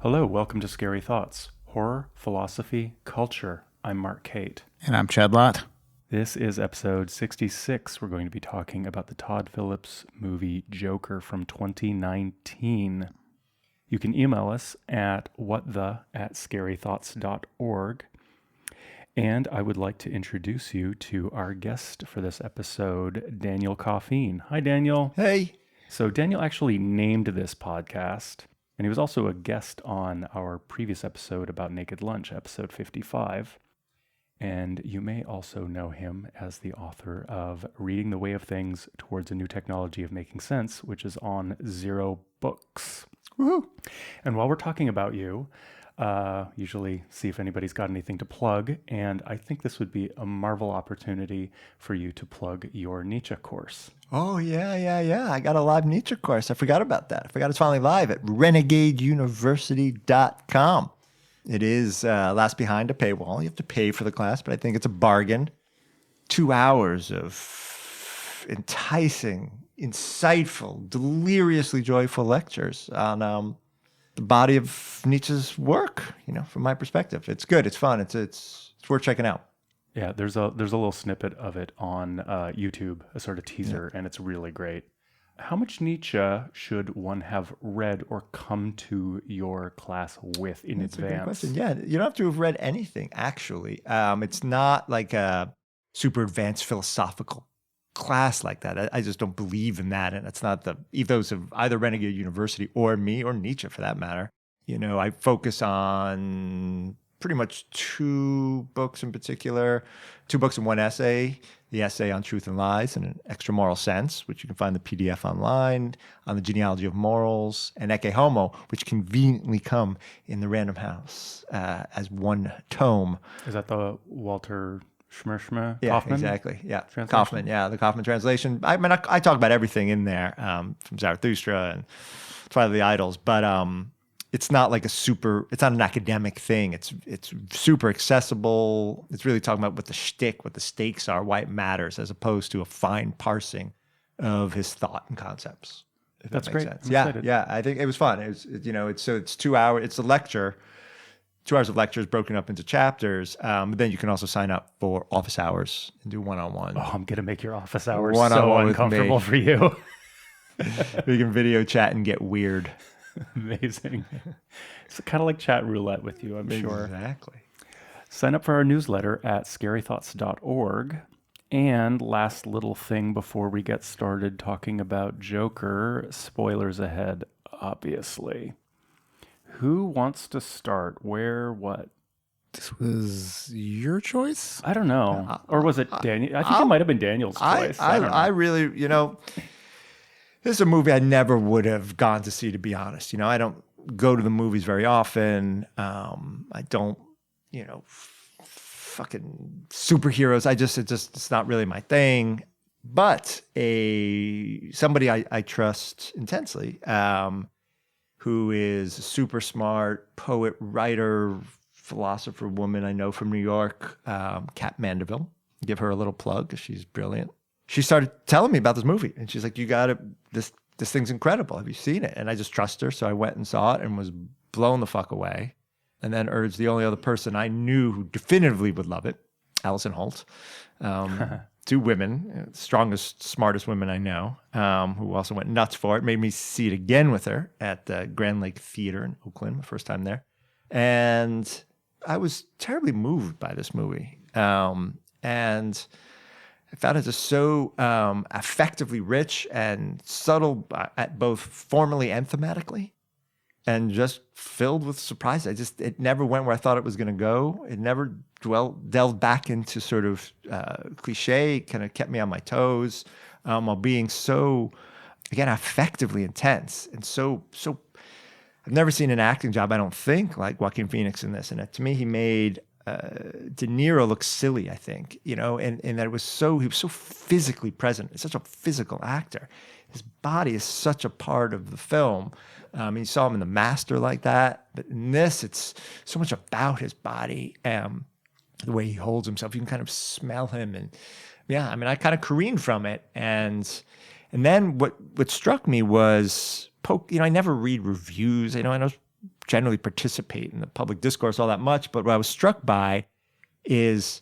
Hello, welcome to Scary Thoughts, Horror, Philosophy, Culture. I'm Marc Kate. And I'm Chad Lott. This is episode 66. We're going to be talking about the Todd Phillips movie Joker from 2019. You can email us at whatthe@scarythoughts.org. And I would like to introduce you to our guest for this episode, Daniel Coffeen. Hi, Daniel. Hey. So Daniel actually named this podcast, and he was also a guest on our previous episode about Naked Lunch, episode 55. And you may also know him as the author of Reading the Way of Things Towards a New Technology of Making Sense, which is on Zero Books. Woohoo. And while we're talking about you, usually see if anybody's got anything to plug, and I think this would be a marvel opportunity for you to plug your Nietzsche course. Oh, yeah. I got a live Nietzsche course. I forgot about that. I forgot it's finally live at renegadeuniversity.com. It is last behind a paywall. You have to pay for the class, but I think it's a bargain. 2 hours of enticing, insightful, deliriously joyful lectures on the body of Nietzsche's work, from my perspective. It's good. It's fun. It's worth checking out. Yeah, there's a little snippet of it on YouTube, a sort of teaser, and it's really great. How much Nietzsche should one have read or come to your class with in That's advance? A good question. Yeah, you don't have to have read anything, actually. It's not like a super advanced philosophical class like that. I just don't believe in that, and it's not the ethos of either Renegade University or me or Nietzsche for that matter. I focus on pretty much 2 books in particular, 2 books and 1 essay. The essay on Truth and Lies in an Extra Moral Sense, which you can find the PDF online, on the genealogy of morals, and Ecce Homo, which conveniently come in the Random House as 1 tome. Is that the Walter Schmerschmer? Yeah, Kaufman? exactly. Yeah, Translation? Kaufman. Yeah, the Kaufman translation. I mean, I talk about everything in there, from Zarathustra and Twilight of the Idols, but it's not like it's not an academic thing. It's super accessible. It's really talking about what the shtick, what the stakes are, why it matters, as opposed to a fine parsing of his thought and concepts. That's great. I'm Yeah, excited. yeah. I think it was fun. It's 2 hours. It's a lecture. 2 hours of lectures broken up into chapters. But then you can also sign up for office hours and do one-on-one. Oh, I'm going to make your office hours so One-on-one with uncomfortable me. for you. We can video chat and get weird. Amazing. It's kind of like chat roulette with you, I'm sure. Exactly. Sign up for our newsletter at scarythoughts.org. And last little thing before we get started talking about Joker, spoilers ahead, obviously. Who wants to start? Where? What? This was your choice? I don't know. Or was it Daniel? I think it might have been Daniel's choice. I don't know. I really, this is a movie I never would have gone to see, to be honest. I don't go to the movies very often. I don't, fucking superheroes. It's not really my thing. But somebody I trust intensely, who is a super smart poet, writer, philosopher woman I know from New York, Kat Mandeville. Give her a little plug because she's brilliant. She started telling me about this movie, and she's like, "You got it. This thing's incredible. Have you seen it?" And I just trust her, so I went and saw it and was blown the fuck away. And then urged the only other person I knew who definitively would love it, Allison Holt. 2 women, strongest, smartest women I know, who also went nuts for it. Made me see it again with her at the Grand Lake Theater in Oakland, the first time there. And I was terribly moved by this movie. And I found it just so affectively rich and subtle, at both formally and thematically, and just filled with surprises. It never went where I thought it was going to go. It never delved back into sort of cliche. Kind of kept me on my toes, while being so, again, affectively intense and so. I've never seen an acting job, I don't think, like Joaquin Phoenix in this. And to me, he made De Niro look silly, I think, and that he was so physically present. He's such a physical actor. His body is such a part of the film. You saw him in The Master like that, but in this, it's so much about his body, the way he holds himself. You can kind of smell him, and yeah, I mean, I kind of careened from it, and then what struck me was, I never read reviews. I know generally participate in the public discourse all that much. But what I was struck by is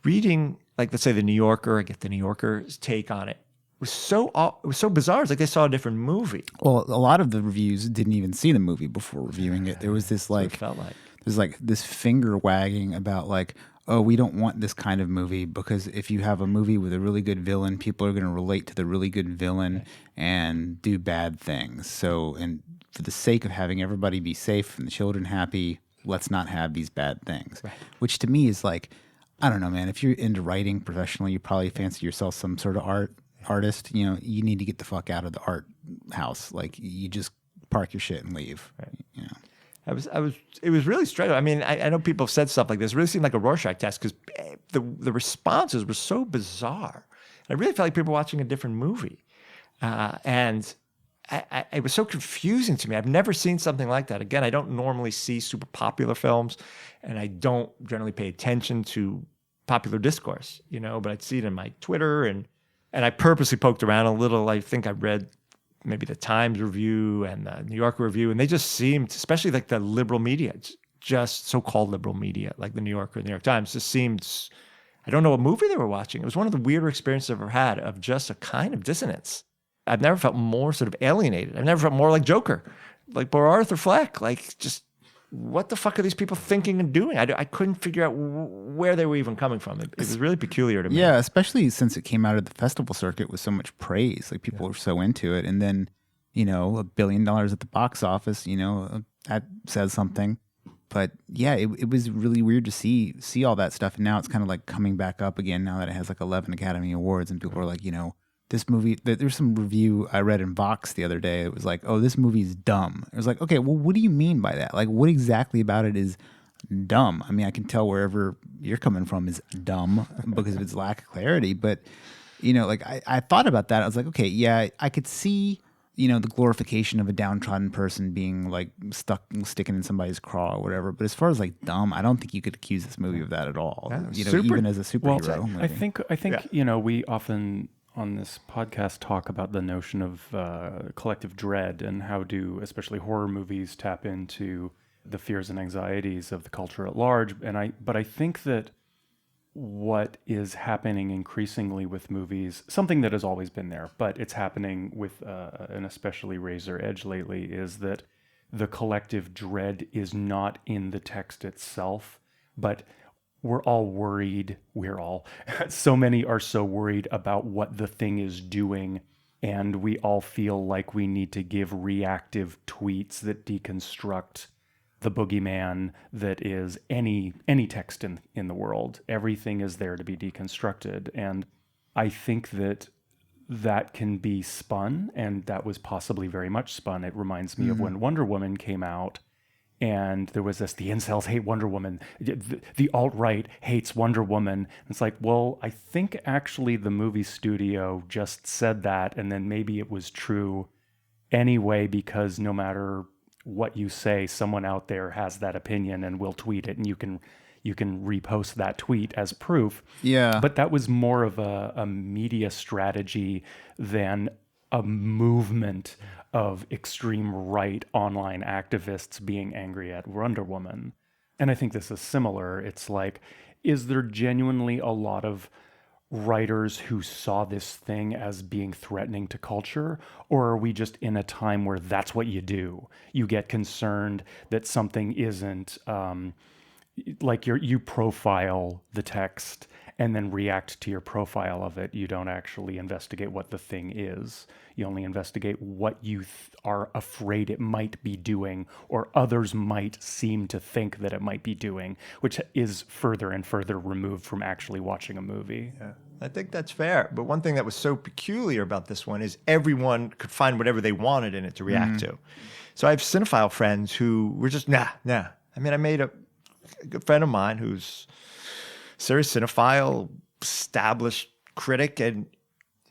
reading, like, let's say the New Yorker, I get the New Yorker's take on it. It was so bizarre. It's like they saw a different movie. Well, a lot of the reviews didn't even see the movie before reviewing it. There was this like, it felt like. There's like this finger wagging about like, oh, we don't want this kind of movie because if you have a movie with a really good villain, people are going to relate to the really good villain and do bad things. So, and for the sake of having everybody be safe and the children happy, let's not have these bad things. Right. Which to me is like, I don't know, man. If you're into writing professionally, you probably fancy yourself some sort of artist. You know, you need to get the fuck out of the art house. Like, you just park your shit and leave. Right. You know. It was really strange. I mean, I know people have said stuff like this. It really seemed like a Rorschach test because the responses were so bizarre. I really felt like people were watching a different movie. And it was so confusing to me. I've never seen something like that. Again, I don't normally see super popular films, and I don't generally pay attention to popular discourse, you know, but I'd see it in my Twitter, and I purposely poked around a little. I think I read maybe the Times review and the New Yorker review, and they just seemed, especially like the liberal media, just so-called liberal media, like the New Yorker and the New York Times, just seemed, I don't know what movie they were watching. It was one of the weirder experiences I've ever had of just a kind of dissonance. I've never felt more sort of alienated. I've never felt more like Joker, like poor Arthur Fleck, like just what the fuck are these people thinking and doing? I couldn't figure out where they were even coming from. It was really peculiar to me. Yeah, especially since it came out of the festival circuit with so much praise. Like, people were so into it. And then, you know, $1 billion at the box office, you know, that says something. But yeah, it was really weird to see all that stuff. And now it's kind of like coming back up again now that it has like 11 Academy Awards, and people are like, you know, this movie, there's some review I read in Vox the other day. It was like, oh, this movie's dumb. It was like, okay, well, what do you mean by that? Like, what exactly about it is dumb? I mean, I can tell wherever you're coming from is dumb because of its lack of clarity. But, you know, like, I thought about that. I was like, okay, yeah, I could see, you know, the glorification of a downtrodden person being like sticking in somebody's craw or whatever. But as far as like dumb, I don't think you could accuse this movie of that at all. Yeah, you know, even as a superhero. Well, I think you know, we often on this podcast talk about the notion of collective dread and how do especially horror movies tap into the fears and anxieties of the culture at large. But I think that what is happening increasingly with movies, something that has always been there, but it's happening with an especially razor edge lately, is that the collective dread is not in the text itself, but we're all worried. So many are so worried about what the thing is doing, and we all feel like we need to give reactive tweets that deconstruct the boogeyman that is any text in the world. Everything is there to be deconstructed. And I think that can be spun, and that was possibly very much spun. It reminds me of when Wonder Woman came out, and there was this, the incels hate Wonder Woman, the alt-right hates Wonder Woman. It's like, well, I think actually the movie studio just said that, and then maybe it was true anyway, because no matter what you say, someone out there has that opinion and will tweet it, and you can repost that tweet as proof. Yeah. But that was more of a media strategy than a movement of extreme right online activists being angry at Wonder Woman. And I think this is similar. It's like, is there genuinely a lot of writers who saw this thing as being threatening to culture? Or are we just in a time where that's what you do? You get concerned that something isn't, like you profile the text and then react to your profile of it. You don't actually investigate what the thing is. You only investigate what you are afraid it might be doing, or others might seem to think that it might be doing, which is further and further removed from actually watching a movie. Yeah, I think that's fair. But one thing that was so peculiar about this one is everyone could find whatever they wanted in it to react to. So I have cinephile friends who were just, nah. I mean, I made a good friend of mine who's serious cinephile, established critic, and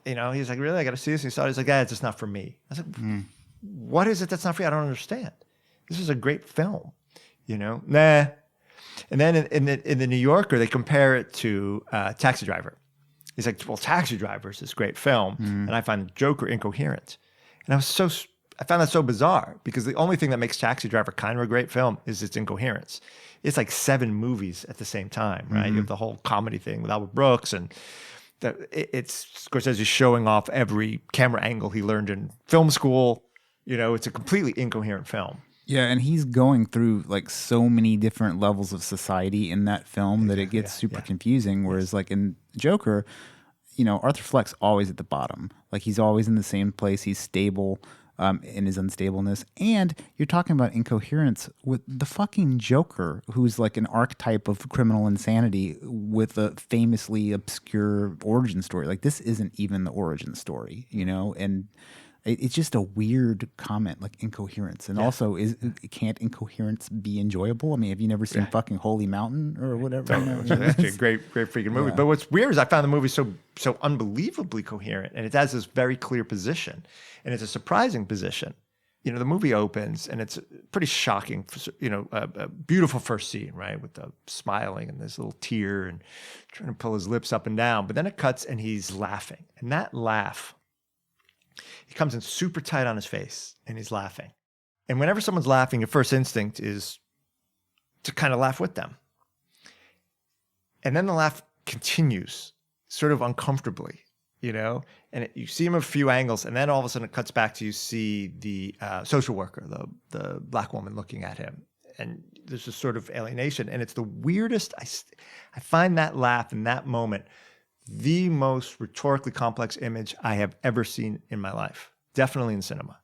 you know, he's like, really, I got to see this. And he saw it. He's like, it's just not for me. I was like, what is it that's not for you? I don't understand. This is a great film, you know? Nah. And then in the New Yorker, they compare it to Taxi Driver. He's like, well, Taxi Driver is this great film, and I find the Joker incoherent. And I was I found that so bizarre because the only thing that makes Taxi Driver kind of a great film is its incoherence. It's like 7 movies at the same time, right? You have the whole comedy thing with Albert Brooks, and it's Scorsese showing off every camera angle he learned in film school. It's a completely incoherent film. Yeah, and he's going through like so many different levels of society in that film that it gets super confusing. Whereas like in Joker, Arthur Fleck's always at the bottom. Like he's always in the same place. He's stable in his unstableness. And you're talking about incoherence with the fucking Joker, who's like an archetype of criminal insanity with a famously obscure origin story. Like this isn't even the origin story, and it's just a weird comment, like incoherence. And also, can't incoherence be enjoyable? I mean, have you never seen fucking Holy Mountain or whatever? It's actually a great freaking movie. But what's weird is I found the movie so unbelievably coherent, and it has this very clear position, and it's a surprising position. The movie opens, and it's pretty shocking. A beautiful first scene, right, with the smiling and this little tear and trying to pull his lips up and down. But then it cuts, and he's laughing, and that laugh. He comes in super tight on his face and he's laughing. And whenever someone's laughing, your first instinct is to kind of laugh with them. And then the laugh continues sort of uncomfortably, and you see him a few angles, and then all of a sudden it cuts back to you see the social worker, the black woman looking at him. And there's this sort of alienation. And it's the weirdest. I find that laugh in that moment the most rhetorically complex image I have ever seen in my life, definitely in cinema.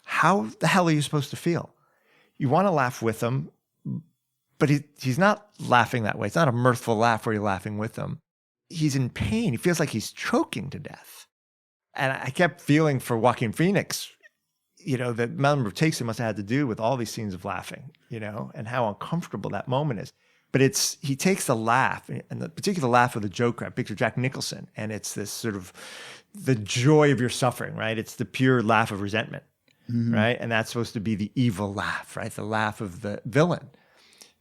How the hell are you supposed to feel? You want to laugh with him, but he's not laughing that way. It's not a mirthful laugh where you're laughing with him. He's in pain. He feels like he's choking to death. And I kept feeling for Joaquin Phoenix, the number of takes it must have had to do with all these scenes of laughing, and how uncomfortable that moment is. But he takes the laugh, and the particular laugh of the Joker. I picture Jack Nicholson, and it's this sort of the joy of your suffering, right? It's the pure laugh of resentment, right? And that's supposed to be the evil laugh, right? The laugh of the villain.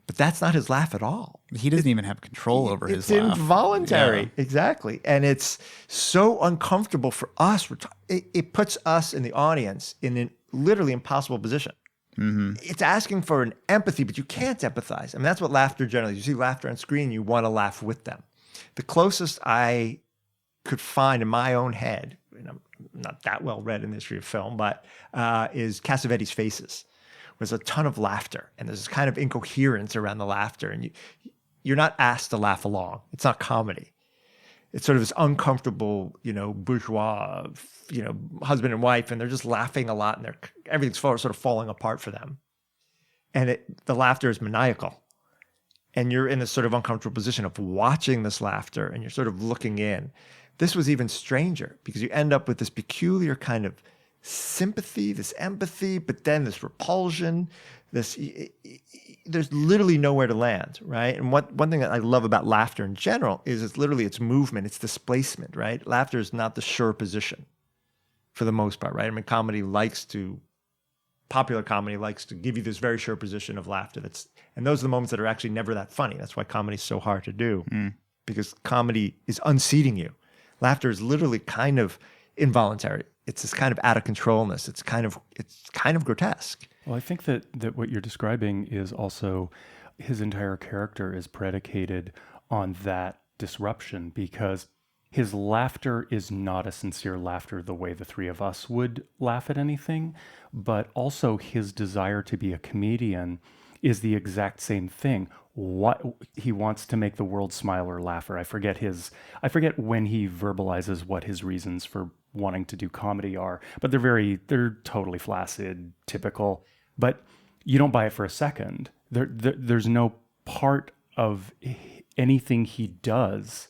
But that's not his laugh at all. He doesn't even have control over his laugh. It's involuntary, exactly. And it's so uncomfortable for us. It puts us in the audience in a literally impossible position. It's asking for an empathy, but you can't empathize. I mean, that's what laughter generally is. You see laughter on screen, you want to laugh with them. The closest I could find in my own head, and I'm not that well read in the history of film, but is Cassavetes' Faces. There's a ton of laughter, and there's this kind of incoherence around the laughter, and you're not asked to laugh along. It's not comedy. It's sort of this uncomfortable, bourgeois, husband and wife, and they're just laughing a lot, and everything's sort of falling apart for them. And the laughter is maniacal. And you're in this sort of uncomfortable position of watching this laughter, and you're sort of looking in. This was even stranger because you end up with this peculiar kind of sympathy, this empathy, but then this repulsion, there's literally nowhere to land, right? And one thing that I love about laughter in general is it's movement, it's displacement, right? Laughter is not the sure position for the most part, right? I mean, popular comedy likes to give you this very sure position of laughter. And those are the moments that are actually never that funny. That's why comedy is so hard to do, because comedy is unseating you. Laughter is literally kind of involuntary. It's this kind of out of controlness. It's kind of grotesque. Well, I think that what you're describing is also his entire character is predicated on that disruption, because his laughter is not a sincere laughter the way the three of us would laugh at anything, but also his desire to be a comedian is the exact same thing. What he wants to make the world smile or laugh, or I forget when he verbalizes what his reasons for wanting to do comedy are, but they're totally flaccid, typical, but you don't buy it for a second. There's no part of anything he does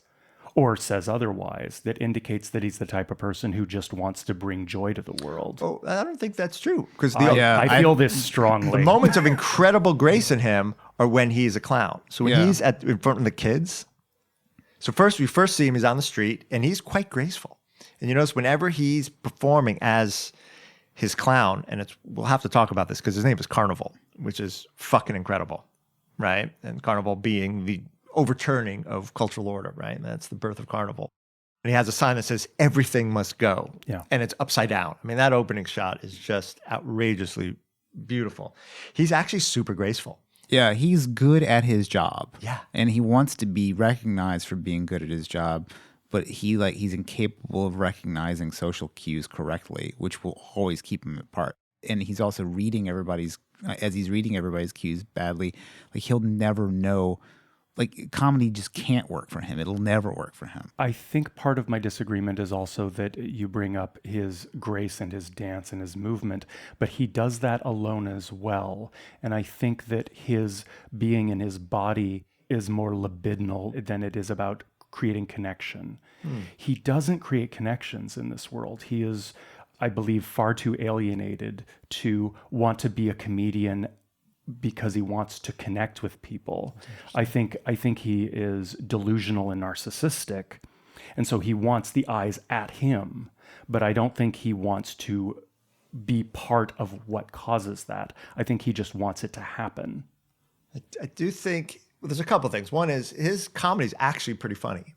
or says otherwise that indicates that he's the type of person who just wants to bring joy to the world. Oh, I don't think that's true. Because I feel this strongly. The moments of incredible grace in him are when he's a clown. So when he's in front of the kids. So we first see him, he's on the street, and he's quite graceful. And you notice whenever he's performing as his clown, and we'll have to talk about this because his name is Carnival, which is fucking incredible, right? And Carnival being the overturning of cultural order, right? And that's the birth of Carnival. And he has a sign that says, everything must go. Yeah. And it's upside down. I mean, that opening shot is just outrageously beautiful. He's actually super graceful. Yeah, he's good at his job. Yeah. And he wants to be recognized for being good at his job, but he's incapable of recognizing social cues correctly, which will always keep him apart. And he's also reading everybody's cues badly. Like, he'll never know. Like, comedy just can't work for him. It'll never work for him. I think part of my disagreement is also that you bring up his grace and his dance and his movement, but he does that alone as well. And I think that his being in his body is more libidinal than it is about creating connection. He doesn't create connections in this world. He is, I believe, far too alienated to want to be a comedian because he wants to connect with people. I think he is delusional and narcissistic, and so he wants the eyes at him, but I don't think he wants to be part of what causes that. I think he just wants it to happen. I do think there's a couple of things. One is his comedy is actually pretty funny,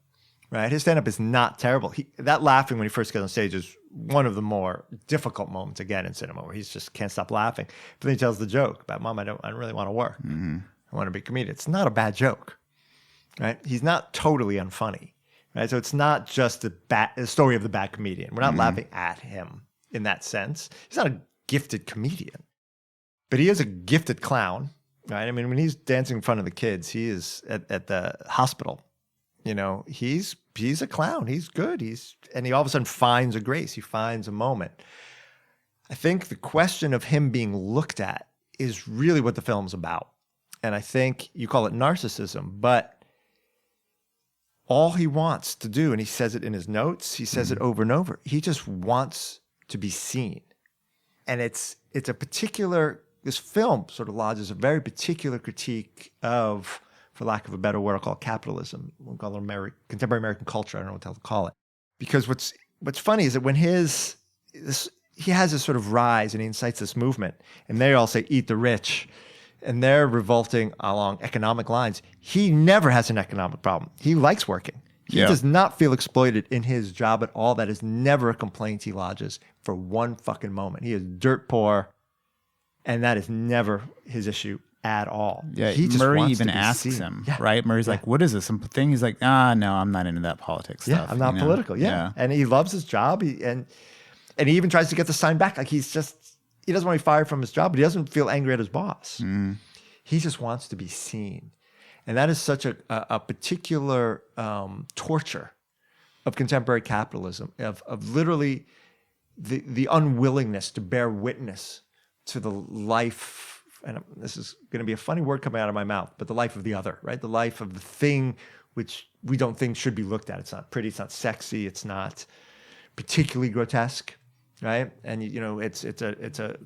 right? His stand-up is not terrible. That laughing when he first gets on stage is one of the more difficult moments, again, in cinema, where he just can't stop laughing. But then he tells the joke about, Mom, I don't really want to work. I want to be a comedian. It's not a bad joke, right? He's not totally unfunny, right? So it's not just the story of the bad comedian. We're not laughing at him in that sense. He's not a gifted comedian, but he is a gifted clown, right? I mean, when he's dancing in front of the kids, he is at the hospital. You know, he's a clown. He's good. And he all of a sudden finds a grace. He finds a moment. I think the question of him being looked at is really what the film's about. And I think you call it narcissism, but all he wants to do, and he says it in his notes, he says it over and over, he just wants to be seen. And it's a particular, this film sort of lodges a very particular critique of, for lack of a better word, I'll call it capitalism. We'll call it contemporary American culture. I don't know what the hell to call it. Because what's funny is that when he has this sort of rise and he incites this movement, and they all say, eat the rich, and they're revolting along economic lines. He never has an economic problem. He likes working. He does not feel exploited in his job at all. That is never a complaint he lodges for one fucking moment. He is dirt poor, and that is never his issue at all. Yeah, he just Murray wants even to be asks seen. him, right? Murray's like, what is this, something? He's like, no, I'm not into that politics stuff. Yeah, I'm not political. Yeah. And he loves his job. And he even tries to get the sign back. Like he doesn't want to be fired from his job, but he doesn't feel angry at his boss. He just wants to be seen. And that is such a particular torture of contemporary capitalism, of literally the unwillingness to bear witness to the life, and this is going to be a funny word coming out of my mouth, but the life of the other, right? The life of the thing which we don't think should be looked at. It's not pretty, it's not sexy, it's not particularly grotesque, right? And you know, it's a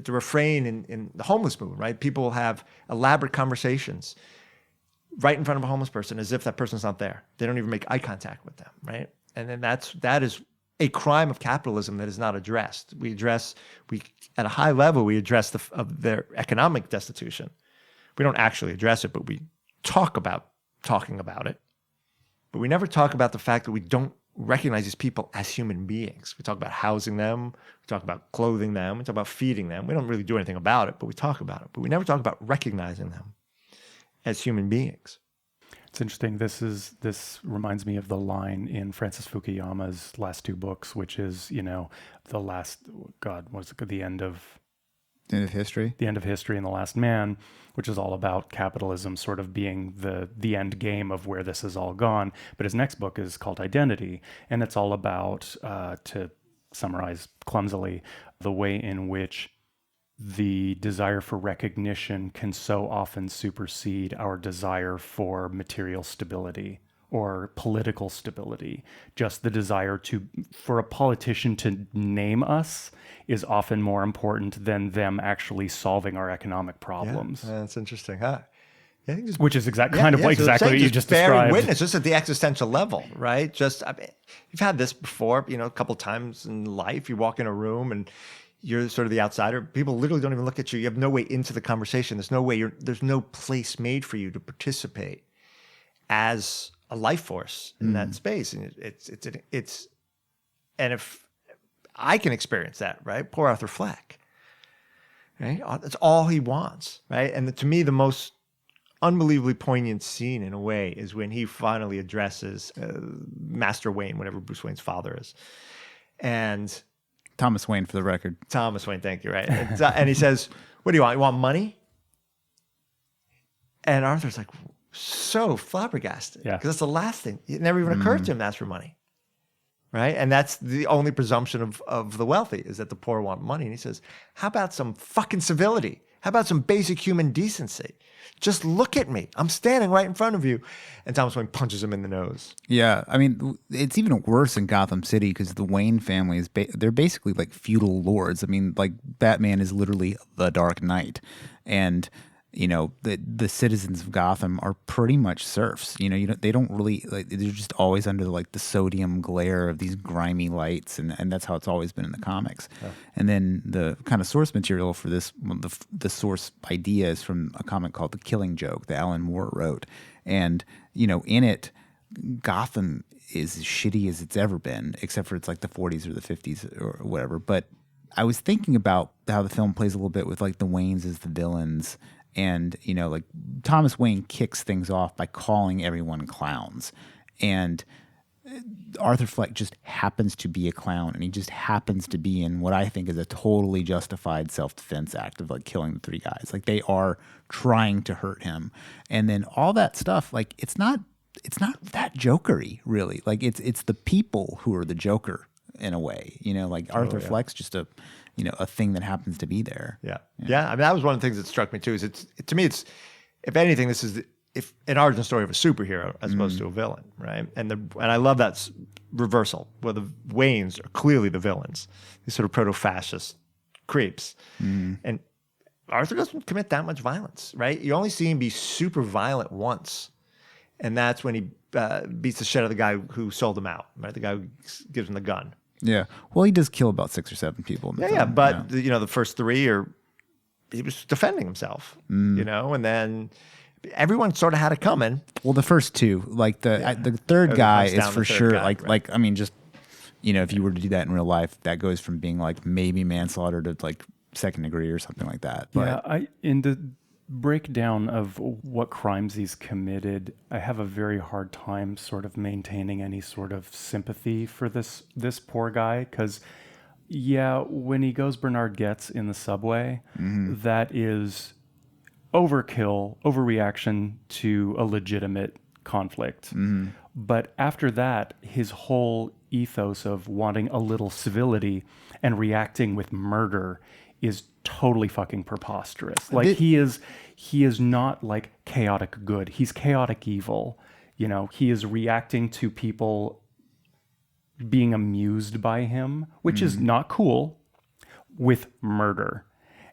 refrain in the homeless movement, right? People have elaborate conversations right in front of a homeless person as if that person's not there. They don't even make eye contact with them, right? And then that is a crime of capitalism that is not addressed. At a high level, we address their economic destitution. We don't actually address it, but we talk about talking about it. But we never talk about the fact that we don't recognize these people as human beings. We talk about housing them, we talk about clothing them, we talk about feeding them. We don't really do anything about it, but we talk about it. But we never talk about recognizing them as human beings. It's interesting. This reminds me of the line in Francis Fukuyama's last two books, which is, you know, the last, the end of history? The End of History and The Last Man, which is all about capitalism sort of being the end game of where this has all gone. But his next book is called Identity, and it's all about, to summarize clumsily, the way in which the desire for recognition can so often supersede our desire for material stability or political stability. Just the desire for a politician to name us is often more important than them actually solving our economic problems. Yeah, that's interesting, huh? Yeah, which is exactly what you just described. Witness, just at the existential level, right? You've had this before, you know, a couple times in life. You walk in a room and you're sort of the outsider. People literally don't even look at you. You have no way into the conversation. There's no place made for you to participate as a life force in that space, and it's and if I can experience that, right? Poor Arthur Fleck, right? That's all he wants, right? And to me, the most unbelievably poignant scene in a way is when he finally addresses Master Wayne, whatever Bruce Wayne's father is, and Thomas Wayne, for the record. Thomas Wayne, thank you, right? And he says, "What do you want? You want money?" And Arthur's like, so flabbergasted, because that's the last thing. It never even occurred to him to ask for money, right? And that's the only presumption of the wealthy, is that the poor want money. And he says, how about some fucking civility? How about some basic human decency? Just look at me. I'm standing right in front of you. And Thomas Wayne punches him in the nose. Yeah, I mean, it's even worse in Gotham City because the Wayne family is they're basically like feudal lords. I mean, like Batman is literally the Dark Knight, and you know, the citizens of Gotham are pretty much serfs. You know, they don't really, like, they're just always under like the sodium glare of these grimy lights, and that's how it's always been in the comics. Yeah. And then the kind of source material for this, the source idea is from a comic called The Killing Joke that Alan Moore wrote. And, you know, in it, Gotham is as shitty as it's ever been, except for it's like the 40s or the 50s or whatever. But I was thinking about how the film plays a little bit with like the Waynes as the villains. And, you know, like Thomas Wayne kicks things off by calling everyone clowns. And Arthur Fleck just happens to be a clown. And he just happens to be in what I think is a totally justified self-defense act of like killing the three guys. Like they are trying to hurt him. And then all that stuff, like it's not that Joker-y, really. Like it's the people who are the Joker in a way. You know, like Arthur Fleck's just a thing that happens to be there. Yeah. I mean, that was one of the things that struck me too. Is to me, it's if anything, this is an origin story of a superhero as opposed to a villain, right? And I love that reversal where the Waynes are clearly the villains, these sort of proto-fascist creeps, and Arthur doesn't commit that much violence, right? You only see him be super violent once, and that's when he beats the shit out of the guy who sold him out, right? The guy who gives him the gun. Yeah. Well, he does kill about 6 or 7 people. In the film, but the first 3 he was defending himself, you know, and then everyone sort of had it coming. Well, the first 2, like the third guy is for sure, like I mean, just, you know, if you were to do that in real life, that goes from being like maybe manslaughter to like 2nd degree or something like that. But in the breakdown of what crimes he's committed, I have a very hard time sort of maintaining any sort of sympathy for this poor guy, because when he goes Bernard Getz in the subway, that is overkill, overreaction to a legitimate conflict. But after that, his whole ethos of wanting a little civility and reacting with murder is totally fucking preposterous. Like he is not like chaotic good. He's chaotic evil. You know, he is reacting to people being amused by him, which is not cool, with murder.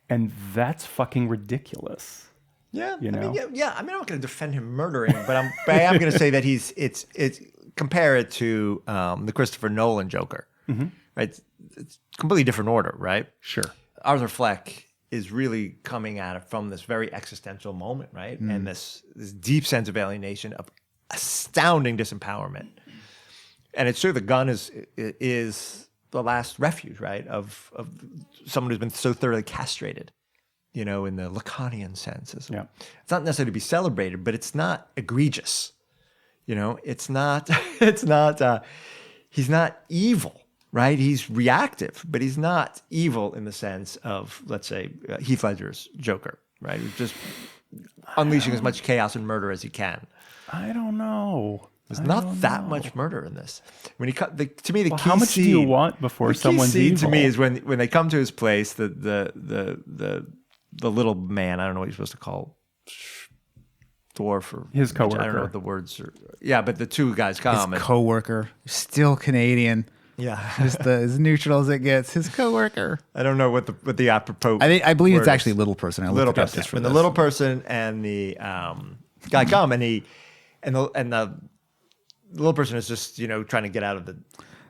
And that's fucking ridiculous. Yeah. You know? I mean, I'm not going to defend him murdering, but I am going to say that it's compare it to the Christopher Nolan Joker, right? It's completely different order, right? Sure. Arthur Fleck is really coming at it from this very existential moment, right? And this deep sense of alienation, of astounding disempowerment. And it's true, the gun is the last refuge, right, of someone who's been so thoroughly castrated, you know, in the Lacanian sense. It's not necessarily to be celebrated, but it's not egregious. You know, he's not evil. Right, he's reactive, but he's not evil in the sense of, let's say, Heath Ledger's Joker. Right, he's just unleashing as much chaos and murder as he can. I don't know. There's not that much murder in this. When he to me, the key how much scene, do you want before someone's evil? To me is when they come to his place. The little man, I don't know what you're supposed to call dwarf or his coworker. I don't know what the words are. Yeah, but the 2 guys come. His coworker, still Canadian. Yeah, just as neutral as it gets. His coworker. I don't know what the apropos. I believe it's actually little person. Little person. When the little person and the guy come, and the little person is just, you know, trying to get out of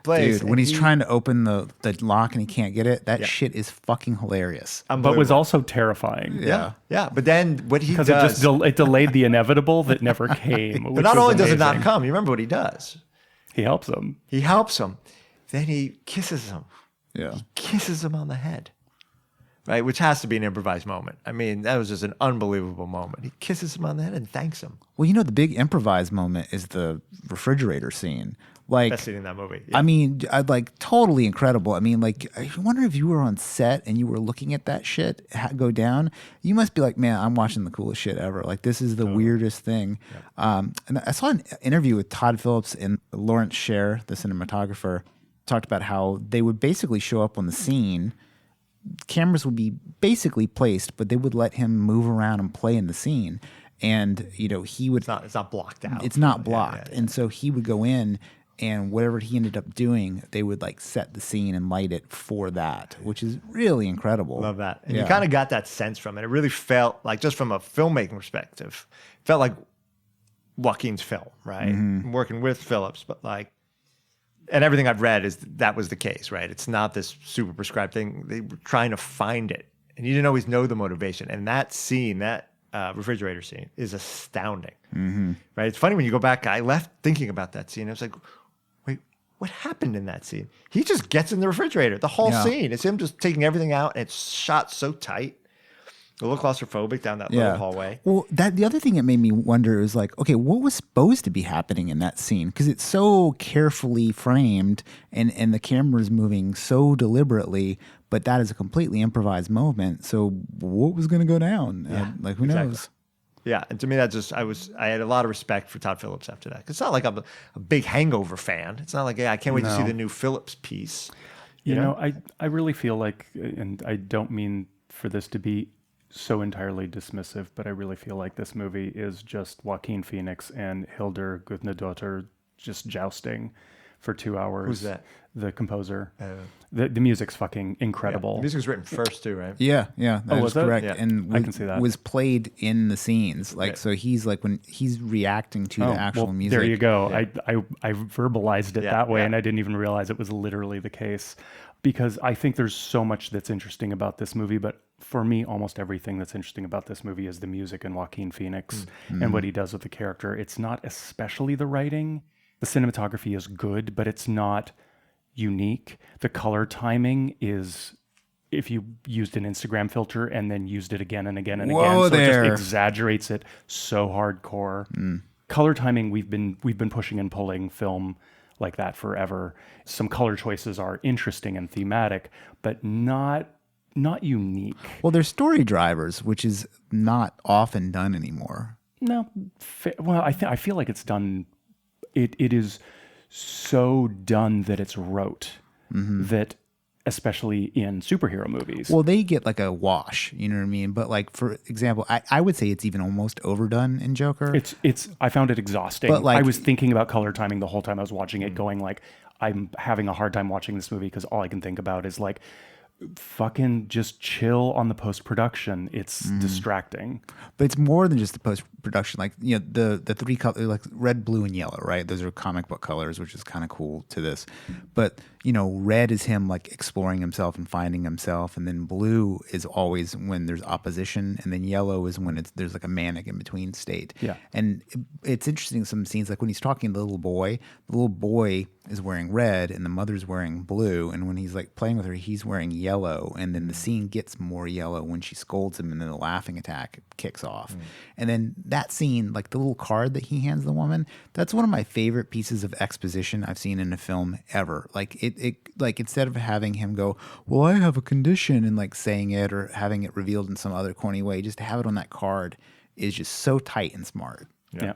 place. Dude, when he's trying to open the lock and he can't get it, that shit is fucking hilarious. But was also terrifying. Yeah. But then what he does... Because it delayed the inevitable that never came. But not only does it not come, you remember what he does. He helps him. Then he kisses him. Yeah. He kisses him on the head. Right? Which has to be an improvised moment. I mean, that was just an unbelievable moment. He kisses him on the head and thanks him. Well, the big improvised moment is the refrigerator scene. Like, best scene in that movie. Yeah. I mean, I'd like totally incredible. I mean, like, I wonder if you were on set and you were looking at that shit go down. You must be like, man, I'm watching the coolest shit ever. Like, this is the weirdest thing. Yeah. And I saw an interview with Todd Phillips and Lawrence Sher, the cinematographer, talked about how they would basically show up on the scene. Cameras would be basically placed, but they would let him move around and play in the scene. And, he would... It's not blocked out. It's not blocked. Yeah. And so he would go in, and whatever he ended up doing, they would like set the scene and light it for that, which is really incredible. Love that. And you kind of got that sense from it. It really felt like, just from a filmmaking perspective, felt like Joaquin's film, right? Mm-hmm. Working with Phillips, but like, and everything I've read is that was the case, right? It's not this super prescribed thing. They were trying to find it, and you didn't always know the motivation. And that scene, that refrigerator scene, is astounding, right? It's funny when you go back. I left thinking about that scene. I was like, wait, what happened in that scene? He just gets in the refrigerator. The whole scene is him just taking everything out, and it's shot so tight. A little claustrophobic down that little hallway. Well, the other thing that made me wonder is like, okay, what was supposed to be happening in that scene? Because it's so carefully framed and the camera's moving so deliberately, but that is a completely improvised moment. So what was going to go down? Yeah, like, who knows? Yeah, and to me, that just I had a lot of respect for Todd Phillips after that. 'Cause it's not like I'm a big Hangover fan. It's not like, I can't wait to see the new Phillips piece. You know, I really feel like, and I don't mean for this to be so entirely dismissive, but I really feel like this movie is just Joaquin Phoenix and Hildur Guðnadóttir just jousting for 2 hours. Who's that? The composer. The music's fucking incredible. Yeah. The music's written first too, right? Yeah, that is correct. Yeah. And I can see that. Was played in the scenes. Like, so he's like, when he's reacting to the actual music. There you go. Yeah. I verbalized it that way, yeah. and I didn't even realize it was literally the case. Because I think there's so much that's interesting about this movie, but for me, almost everything that's interesting about this movie is the music and Joaquin Phoenix and what he does with the character. It's not especially the writing. The cinematography is good, but it's not unique. The color timing is, if you used an Instagram filter and then used it again and again and again, so it just exaggerates it so hardcore. Color timing, we've been pushing and pulling film like that forever. Some color choices are interesting and thematic, but not unique. Well, there's story drivers, which is not often done anymore. No, well, I feel like it's done. It is so done that it's rote. That, especially in superhero movies. Well, they get like a wash, you know what I mean? But like, for example, I would say it's even almost overdone in Joker. I found it exhausting. But like, I was thinking about color timing the whole time I was watching it, going like, I'm having a hard time watching this movie because all I can think about is like, fucking just chill on the post-production. It's distracting. But it's more than just the post-production. Like, the three colors, like red, blue, and yellow, right? Those are comic book colors, which is kind of cool to this. But, red is him like exploring himself and finding himself. And then blue is always when there's opposition. And then yellow is when there's like a manic in between state. Yeah. And it's interesting, some scenes, like when he's talking to the little boy is wearing red and the mother's wearing blue. And when he's like playing with her, he's wearing yellow. And then the scene gets more yellow when she scolds him, and then the laughing attack kicks off. And then that scene, like the little card that he hands the woman, that's one of my favorite pieces of exposition I've seen in a film ever. Like it like, instead of having him go, well, I have a condition, and like saying it or having it revealed in some other corny way, just to have it on that card is just so tight and smart. Yeah.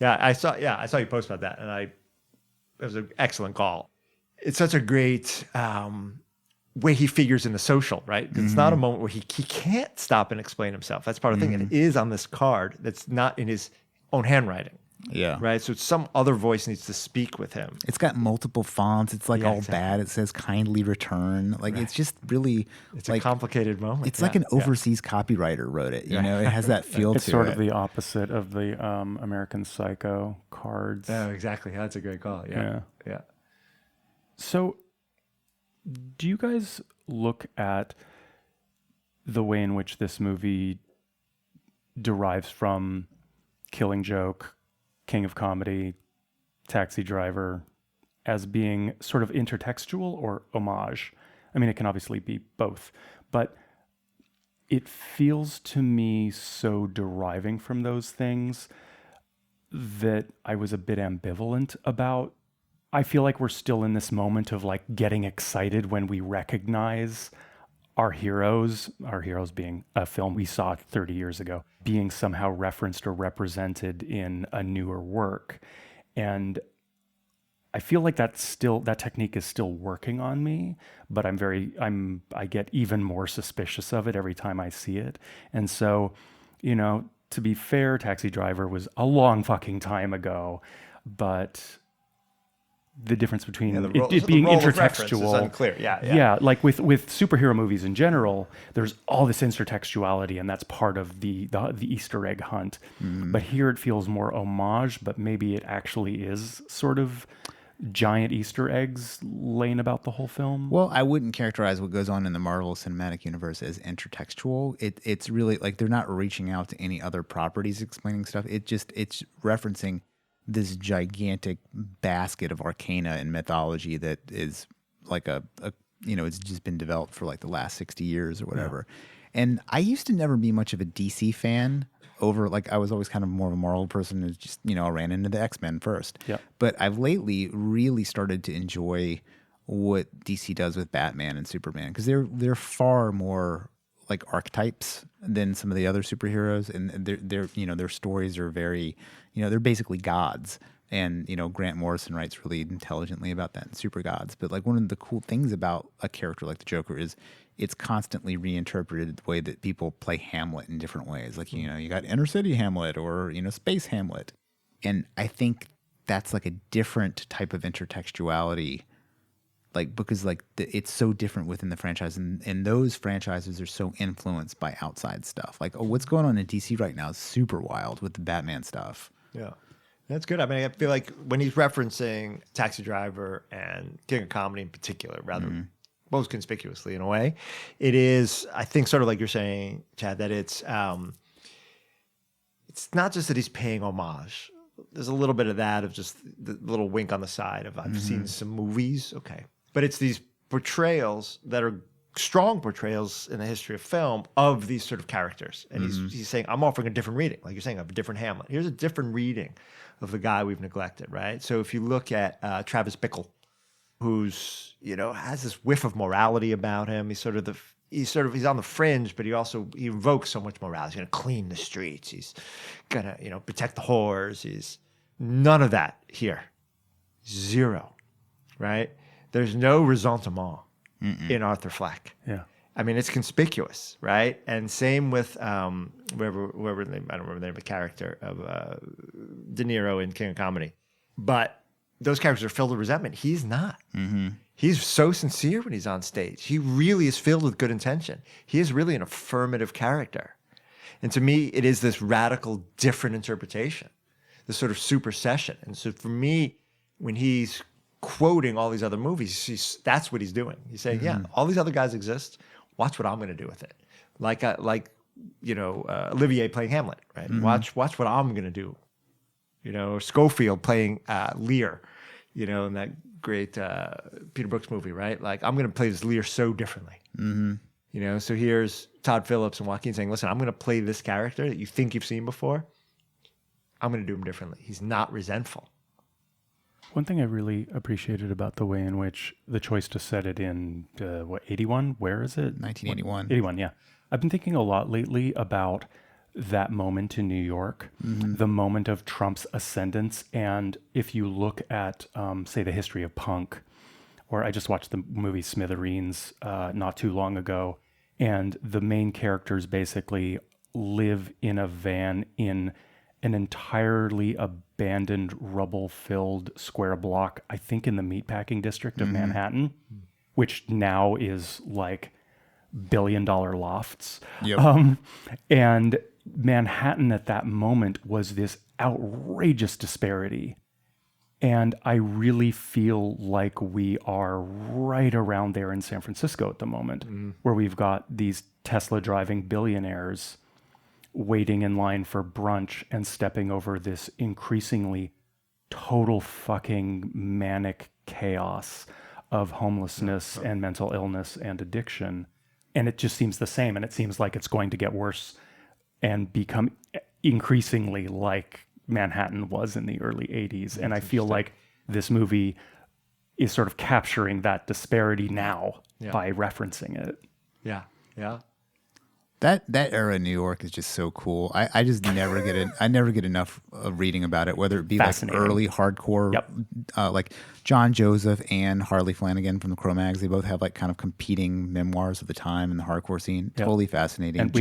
I saw you post about that, and it was an excellent call. It's such a great way he figures in the social, right? It's not a moment where he can't stop and explain himself. That's part of the thing. And it is on this card that's not in his own handwriting. Yeah. Right? So some other voice needs to speak with him. It's got multiple fonts. It's like all bad. It says kindly return. Like, it's just really... It's like a complicated moment. It's like an overseas copywriter wrote it. It has that feel to it. It's sort of the opposite of the American Psycho cards. Oh, exactly. That's a great call. Yeah. So, do you guys look at the way in which this movie derives from Killing Joke, King of Comedy, Taxi Driver, as being sort of intertextual or homage? I mean, it can obviously be both, but it feels to me so deriving from those things that I was a bit ambivalent about. I feel like we're still in this moment of like getting excited when we recognize our heroes being a film we saw 30 years ago, being somehow referenced or represented in a newer work. And I feel like that technique is still working on me, but I get even more suspicious of it every time I see it. And so, to be fair, Taxi Driver was a long fucking time ago, but the difference between it being intertextual is unclear. Yeah, like with superhero movies in general, there's all this intertextuality, and that's part of the Easter egg hunt. But here it feels more homage, but maybe it actually is sort of giant Easter eggs laying about the whole film. Well, I wouldn't characterize what goes on in the Marvel Cinematic Universe as intertextual. It's really like they're not reaching out to any other properties explaining stuff. It's referencing this gigantic basket of arcana and mythology that is like it's just been developed for like the last 60 years or whatever. Yeah. And I used to never be much of a DC fan. I was always kind of more of a Marvel person who just, I ran into the X-Men first. Yep. But I've lately really started to enjoy what DC does with Batman and Superman, because they're far more like archetypes than some of the other superheroes, and their stories are very, they're basically gods. And, Grant Morrison writes really intelligently about that in Super Gods. But like one of the cool things about a character like the Joker is it's constantly reinterpreted the way that people play Hamlet in different ways. Like, you got inner city Hamlet or, space Hamlet. And I think that's like a different type of intertextuality, like, because like it's so different within the franchise. And those franchises are so influenced by outside stuff. Like, what's going on in DC right now is super wild with the Batman stuff. Yeah. That's good. I mean, I feel like when he's referencing Taxi Driver and King of Comedy in particular, rather most conspicuously in a way, it is, I think, sort of like you're saying, Chad, that it's not just that he's paying homage. There's a little bit of that, of just the little wink on the side of I've seen some movies, okay. But it's these portrayals that are strong portrayals in the history of film of these sort of characters. And he's saying, I'm offering a different reading. Like you're saying, of a different Hamlet. Here's a different reading of the guy we've neglected, right? So if you look at Travis Bickle, who's, has this whiff of morality about him. He's on the fringe, but he invokes so much morality. He's going to clean the streets. He's going to, protect the whores. He's none of that here. Zero, right? There's no ressentiment in Arthur Fleck. Yeah. I mean, it's conspicuous, right? And same with whoever I don't remember the name of the character of De Niro in King of Comedy. But those characters are filled with resentment. He's not. He's so sincere when he's on stage. He really is filled with good intention. He is really an affirmative character. And to me, it is this radical, different interpretation, this sort of supersession. And so for me, when he's quoting all these other movies, that's what he's doing. He's saying, yeah, all these other guys exist. Watch what I'm going to do with it. Like Olivier playing Hamlet, right? Watch what I'm going to do. Or Schofield playing Lear, in that great Peter Brooks movie, right? Like, I'm going to play this Lear so differently. So here's Todd Phillips and Joaquin saying, listen, I'm going to play this character that you think you've seen before. I'm going to do him differently. He's not resentful. One thing I really appreciated about the way in which the choice to set it in, 81? Where is it? 1981. 81, yeah. I've been thinking a lot lately about that moment in New York, the moment of Trump's ascendance. And if you look at, say, the history of punk, or I just watched the movie Smithereens not too long ago, and the main characters basically live in a van in an entirely abandoned, rubble-filled square block, I think in the meatpacking district of Manhattan, which now is like billion-dollar lofts. Yep. And Manhattan at that moment was this outrageous disparity. And I really feel like we are right around there in San Francisco at the moment, where we've got these Tesla driving billionaires waiting in line for brunch and stepping over this increasingly total fucking manic chaos of homelessness and mental illness and addiction. And it just seems the same. And it seems like it's going to get worse and become increasingly like Manhattan was in the early 80s. And I feel like this movie is sort of capturing that disparity now by referencing it. Yeah. Yeah. That era in New York is just so cool. I just never get it. I never get enough of reading about it, whether it be like early hardcore, like John Joseph and Harley Flanagan from the Cro-Mags. They both have like kind of competing memoirs of the time in the hardcore scene. Totally fascinating. And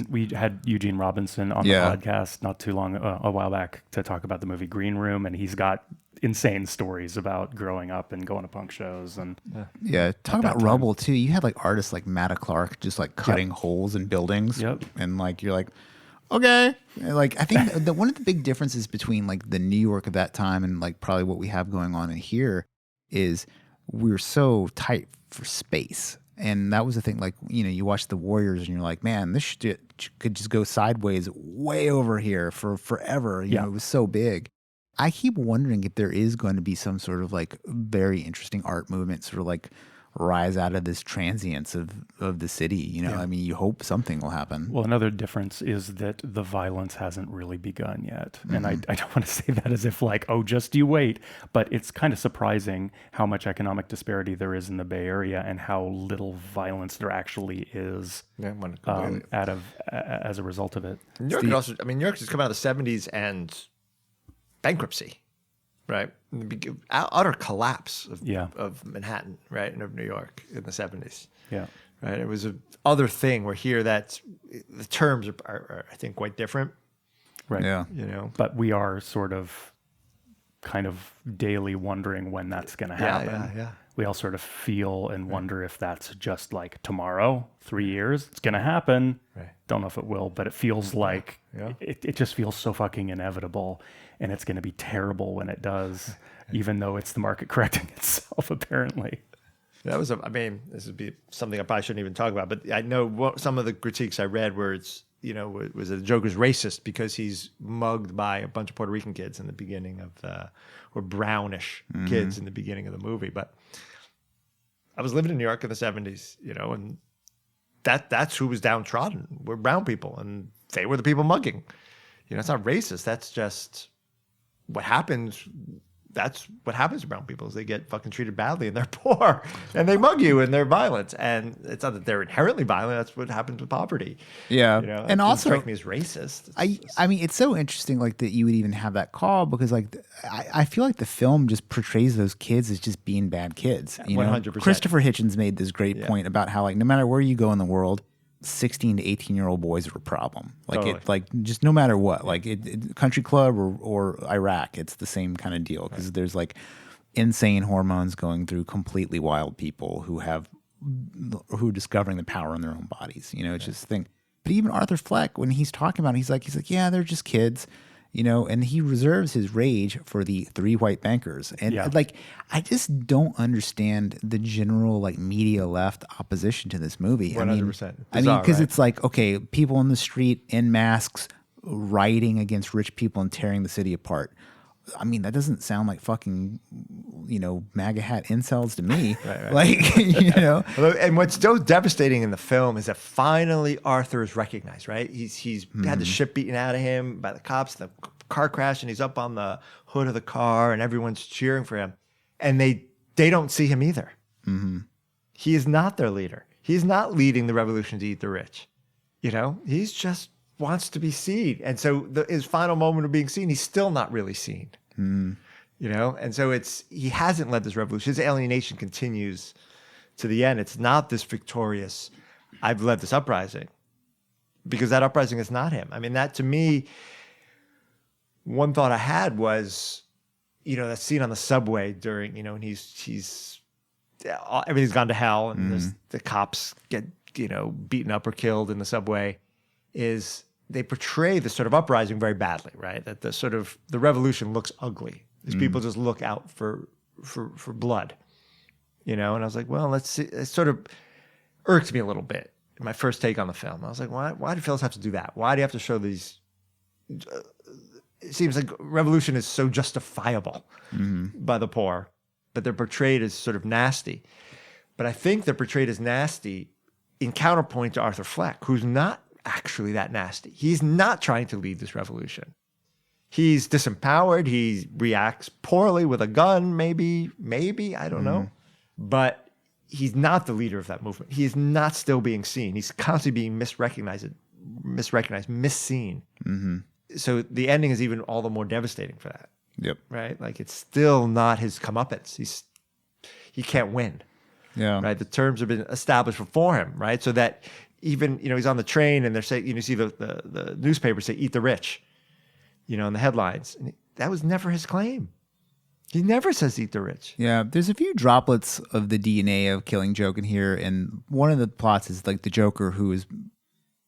we had Eugene Robinson on the podcast not too long, a while back, to talk about the movie Green Room, and he's got insane stories about growing up and going to punk shows. And talk about rubble too. You had like artists like Matta Clark just like cutting holes in buildings, and like you're like, okay, like I think one of the big differences between like the New York of that time and like probably what we have going on in here is we're so tight for space. And that was the thing, like, you know, you watch The Warriors and you're like, man, this shit could just go sideways way over here for forever. You know, it was so big. I keep wondering if there is going to be some sort of like very interesting art movement sort of like rise out of this transience of the city. You know, I mean, you hope something will happen. Well, another difference is that the violence hasn't really begun yet. And I don't want to say that as if like, oh, just you wait. But it's kind of surprising how much economic disparity there is in the Bay Area and how little violence there actually is as a result of it. New York New York has come out of the 70s and bankruptcy, right? Utter collapse of Manhattan, right, and of New York in the 70s. Yeah. Right. It was a other thing where here that the terms are I think quite different. Right. Yeah. You know. But we are sort of kind of daily wondering when that's going to happen. Yeah. We all sort of feel and wonder if that's just like tomorrow, 3 years, it's going to happen. Right. Don't know if it will, but it feels like it just feels so fucking inevitable, and it's going to be terrible when it does, even though it's the market correcting itself, apparently. That was this would be something I probably shouldn't even talk about, but I know some of the critiques I read where it's, you know, it was the Joker's racist because he's mugged by a bunch of Puerto Rican kids in the beginning of or brownish kids in the beginning of the movie. But I was living in New York in the 70s, you know, and that's who was downtrodden, were brown people, and they were the people mugging. You know, it's not racist. That's just what happens. That's what happens to brown people is they get fucking treated badly and they're poor and they mug you and they're violent. And it's not that they're inherently violent. That's what happens with poverty. Yeah. You know, and also strike me as racist. I mean, it's so interesting like that you would even have that call because like I feel like the film just portrays those kids as just being bad kids. You 100%. know? Christopher Hitchens made this great point about how like no matter where you go in the world, 16 to 18-year-old boys are a problem. Like it, like just no matter what, like country club or Iraq, it's the same kind of deal because there's like insane hormones going through completely wild people who are discovering the power in their own bodies. You know, it's just a thing. But even Arthur Fleck, when he's talking about it, he's like, yeah, they're just kids. You know, and he reserves his rage for the three white bankers. And like, I just don't understand the general like media left opposition to this movie. 100%. I mean, because it's like, okay, people in the street in masks rioting against rich people and tearing the city apart. I mean, that doesn't sound like fucking, you know, MAGA hat incels to me. Right. Like, you know. And what's so devastating in the film is that finally Arthur is recognized, right? He's had the shit beaten out of him by the cops, the car crash, and he's up on the hood of the car and everyone's cheering for him. And they don't see him either. Mm-hmm. He is not their leader. He's not leading the revolution to eat the rich. You know, he's just wants to be seen. And so his final moment of being seen, he's still not really seen. You know? And so he hasn't led this revolution. His alienation continues to the end. It's not this victorious, I've led this uprising. Because that uprising is not him. I mean, that to me, one thought I had was, you know, that scene on the subway during, you know, and he's everything's gone to hell and the cops get, you know, beaten up or killed in the subway, is they portray this sort of uprising very badly, right? That the revolution looks ugly. These people just look out for blood, And I was like, well, let's see. It sort of irked me a little bit. My first take on the film, I was like, why do Phillips have to do that? Why do you have to show these? It seems like revolution is so justifiable by the poor, but they're portrayed as sort of nasty. But I think they're portrayed as nasty in counterpoint to Arthur Fleck, who's not actually that nasty. He's not trying to lead this revolution. He's disempowered. He reacts poorly with a gun, maybe, I don't know. But he's not the leader of that movement. He is not still being seen. He's constantly being misrecognized, misseen. So the ending is even all the more devastating for that. Yep. Right? Like it's still not his comeuppance. He can't win. Yeah. Right. The terms have been established before him. Right. So that even, he's on the train and they're saying, you see the newspapers say, "Eat the rich," in the headlines. And that was never his claim. He never says "eat the rich." Yeah. There's a few droplets of the DNA of Killing Joke in here. And one of the plots is like the Joker,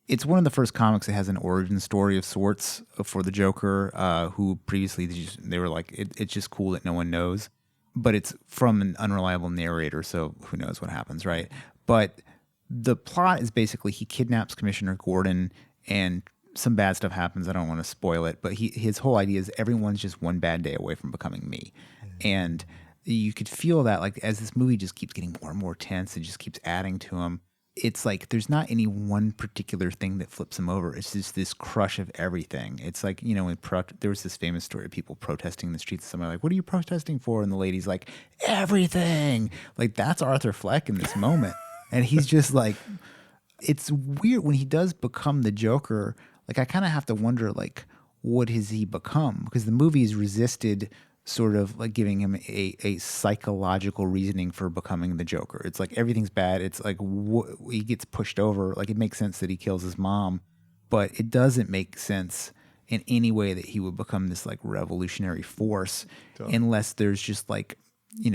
it's one of the first comics that has an origin story of sorts for the Joker, who previously they were like, it's just cool that no one knows. But it's from an unreliable narrator, so who knows what happens, right? But the plot is basically he kidnaps Commissioner Gordon and some bad stuff happens. I don't want to spoil it, but his whole idea is everyone's just one bad day away from becoming me. And you could feel that like as this movie just keeps getting more and more tense and just keeps adding to him. It's like there's not any one particular thing that flips him over. It's just this crush of everything. It's like, there was this famous story of people protesting in the streets. Somebody like, "What are you protesting for?" And the lady's like, "Everything." Like that's Arthur Fleck in this moment. And he's just like, it's weird when he does become the Joker. Like I kind of have to wonder, like, what has he become? Because the movie has resisted sort of like giving him a psychological reasoning for becoming the Joker. It's like everything's bad. It's like he gets pushed over. Like it makes sense that he kills his mom, but it doesn't make sense in any way that he would become this like revolutionary force unless there's just like,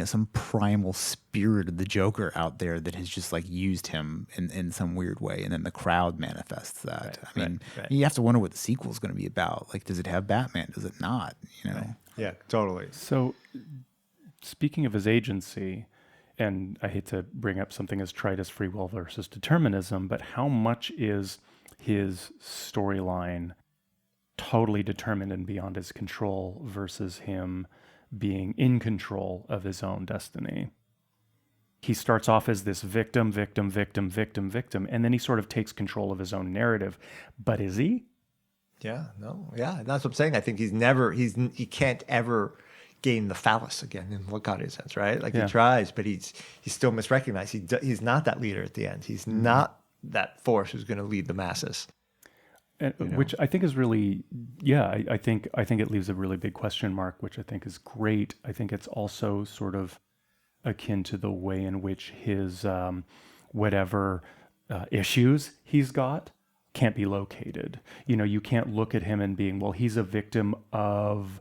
some primal spirit of the Joker out there that has just like used him in some weird way. And then the crowd manifests that. Right. You have to wonder what the sequel is going to be about. Like, does it have Batman? Does it not? Right. Yeah, totally. So speaking of his agency, and I hate to bring up something as trite as free will versus determinism, but how much is his storyline totally determined and beyond his control versus him being in control of his own destiny? He starts off as this victim, and then he sort of takes control of his own narrative. But is he? Yeah, no, yeah, that's what I'm saying. I think he can't ever gain the phallus again in Lacanian sense, right? Like he tries, but he's still misrecognized. He's not that leader at the end. He's not that force who's going to lead the masses. Which I think is really, I think it leaves a really big question mark, which I think is great. I think it's also sort of akin to the way in which his whatever issues he's got can't be located. You can't look at him and being, well, he's a victim of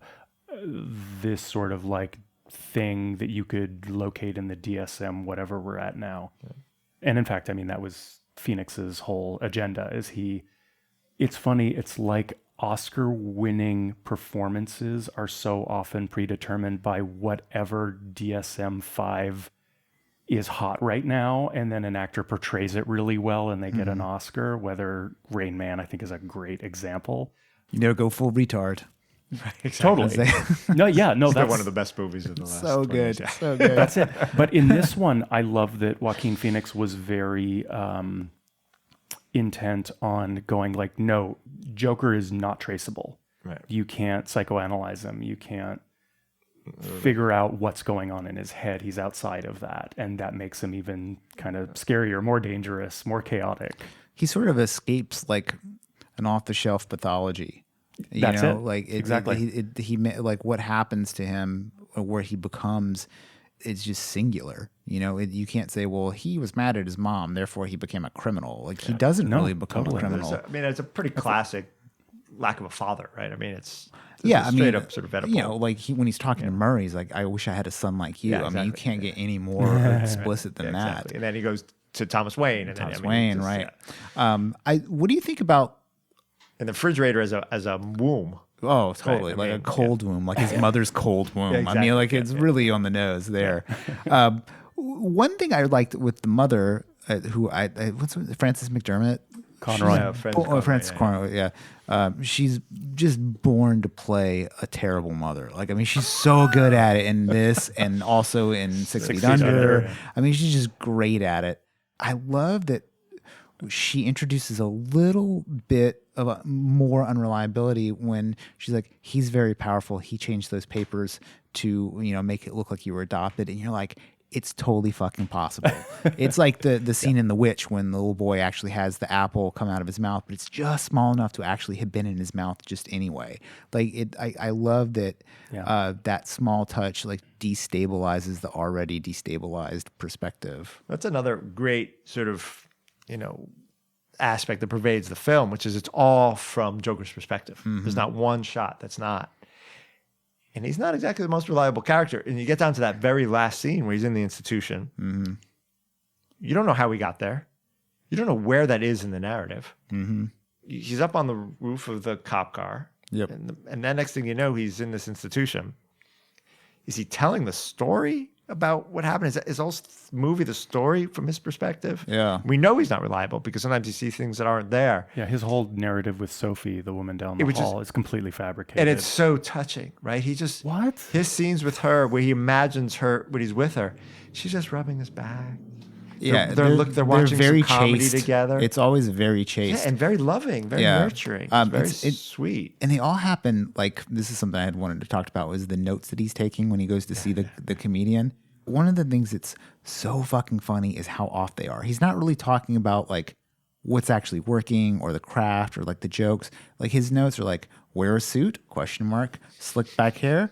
this sort of like thing that you could locate in the DSM, whatever we're at now. Yeah. And in fact, that was Phoenix's whole agenda it's funny. It's like Oscar-winning performances are so often predetermined by whatever DSM-5 is hot right now, and then an actor portrays it really well and they get an Oscar, whether Rain Man, I think, is a great example. Go full retard. Right, exactly. Totally. That's one of the best movies in the last so 20 good. years. So good. That's it. But in this one, I love that Joaquin Phoenix was very intent on going like, no, Joker is not traceable. Right. You can't psychoanalyze him. You can't figure out what's going on in his head. He's outside of that. And that makes him even kind of scarier, more dangerous, more chaotic. He sort of escapes like an off-the-shelf pathology. That's it. Like exactly. He like what happens to him or where he becomes, it's just singular. You can't say, well, he was mad at his mom, therefore he became a criminal. Like he doesn't really become a criminal. It's a pretty classic lack of a father, right? It's a straight up sort of Oedipal. Like when he's talking to Murray, he's like, I wish I had a son like you. Yeah, exactly. You can't get any more explicit than that. Exactly. And then he goes to Thomas Wayne. Wayne, right. What do you think about... And the refrigerator as a womb. Oh, totally. Right, I like mean, a cold womb, like his mother's cold womb. I exactly. mean, like it's really on the nose there. One thing I liked with the mother, what's Frances McDermott? Conroy. Yeah, Frances Conroy, yeah. She's just born to play a terrible mother. Like, I mean, she's so good at it in this and also in 6 Feet Under. Yeah. I mean, she's just great at it. I love that she introduces a little bit of a more unreliability when she's like, he's very powerful. He changed those papers to, make it look like you were adopted. And you're like, it's totally fucking possible. It's like the scene in The Witch when the little boy actually has the apple come out of his mouth, but it's just small enough to actually have been in his mouth just anyway. Like I love that that small touch like destabilizes the already destabilized perspective. That's another great sort of, aspect that pervades the film, which is it's all from Joker's perspective. There's not one shot that's not. And he's not exactly the most reliable character. And you get down to that very last scene where he's in the institution. You don't know how he got there. You don't know where that is in the narrative. He's up on the roof of the cop car. Yep. And then next thing you know, he's in this institution. Is he telling the story about what happened? Is all movie the story from his perspective? Yeah. We know he's not reliable because sometimes you see things that aren't there. Yeah, his whole narrative with Sophie, the woman down the hall, is completely fabricated. And it's so touching, right? He just... What? His scenes with her where he imagines her, when he's with her, she's just rubbing his back. Yeah, they're watching very some comedy chaste together. It's always very chaste. Yeah, and very loving, very nurturing. It's very sweet. And they all happen, like, this is something I had wanted to talk about, was the notes that he's taking when he goes to see the comedian. One of the things that's so fucking funny is how off they are. He's not really talking about, like, what's actually working or the craft or, like, the jokes. Like, his notes are like, wear a suit, ? Slick back hair, ?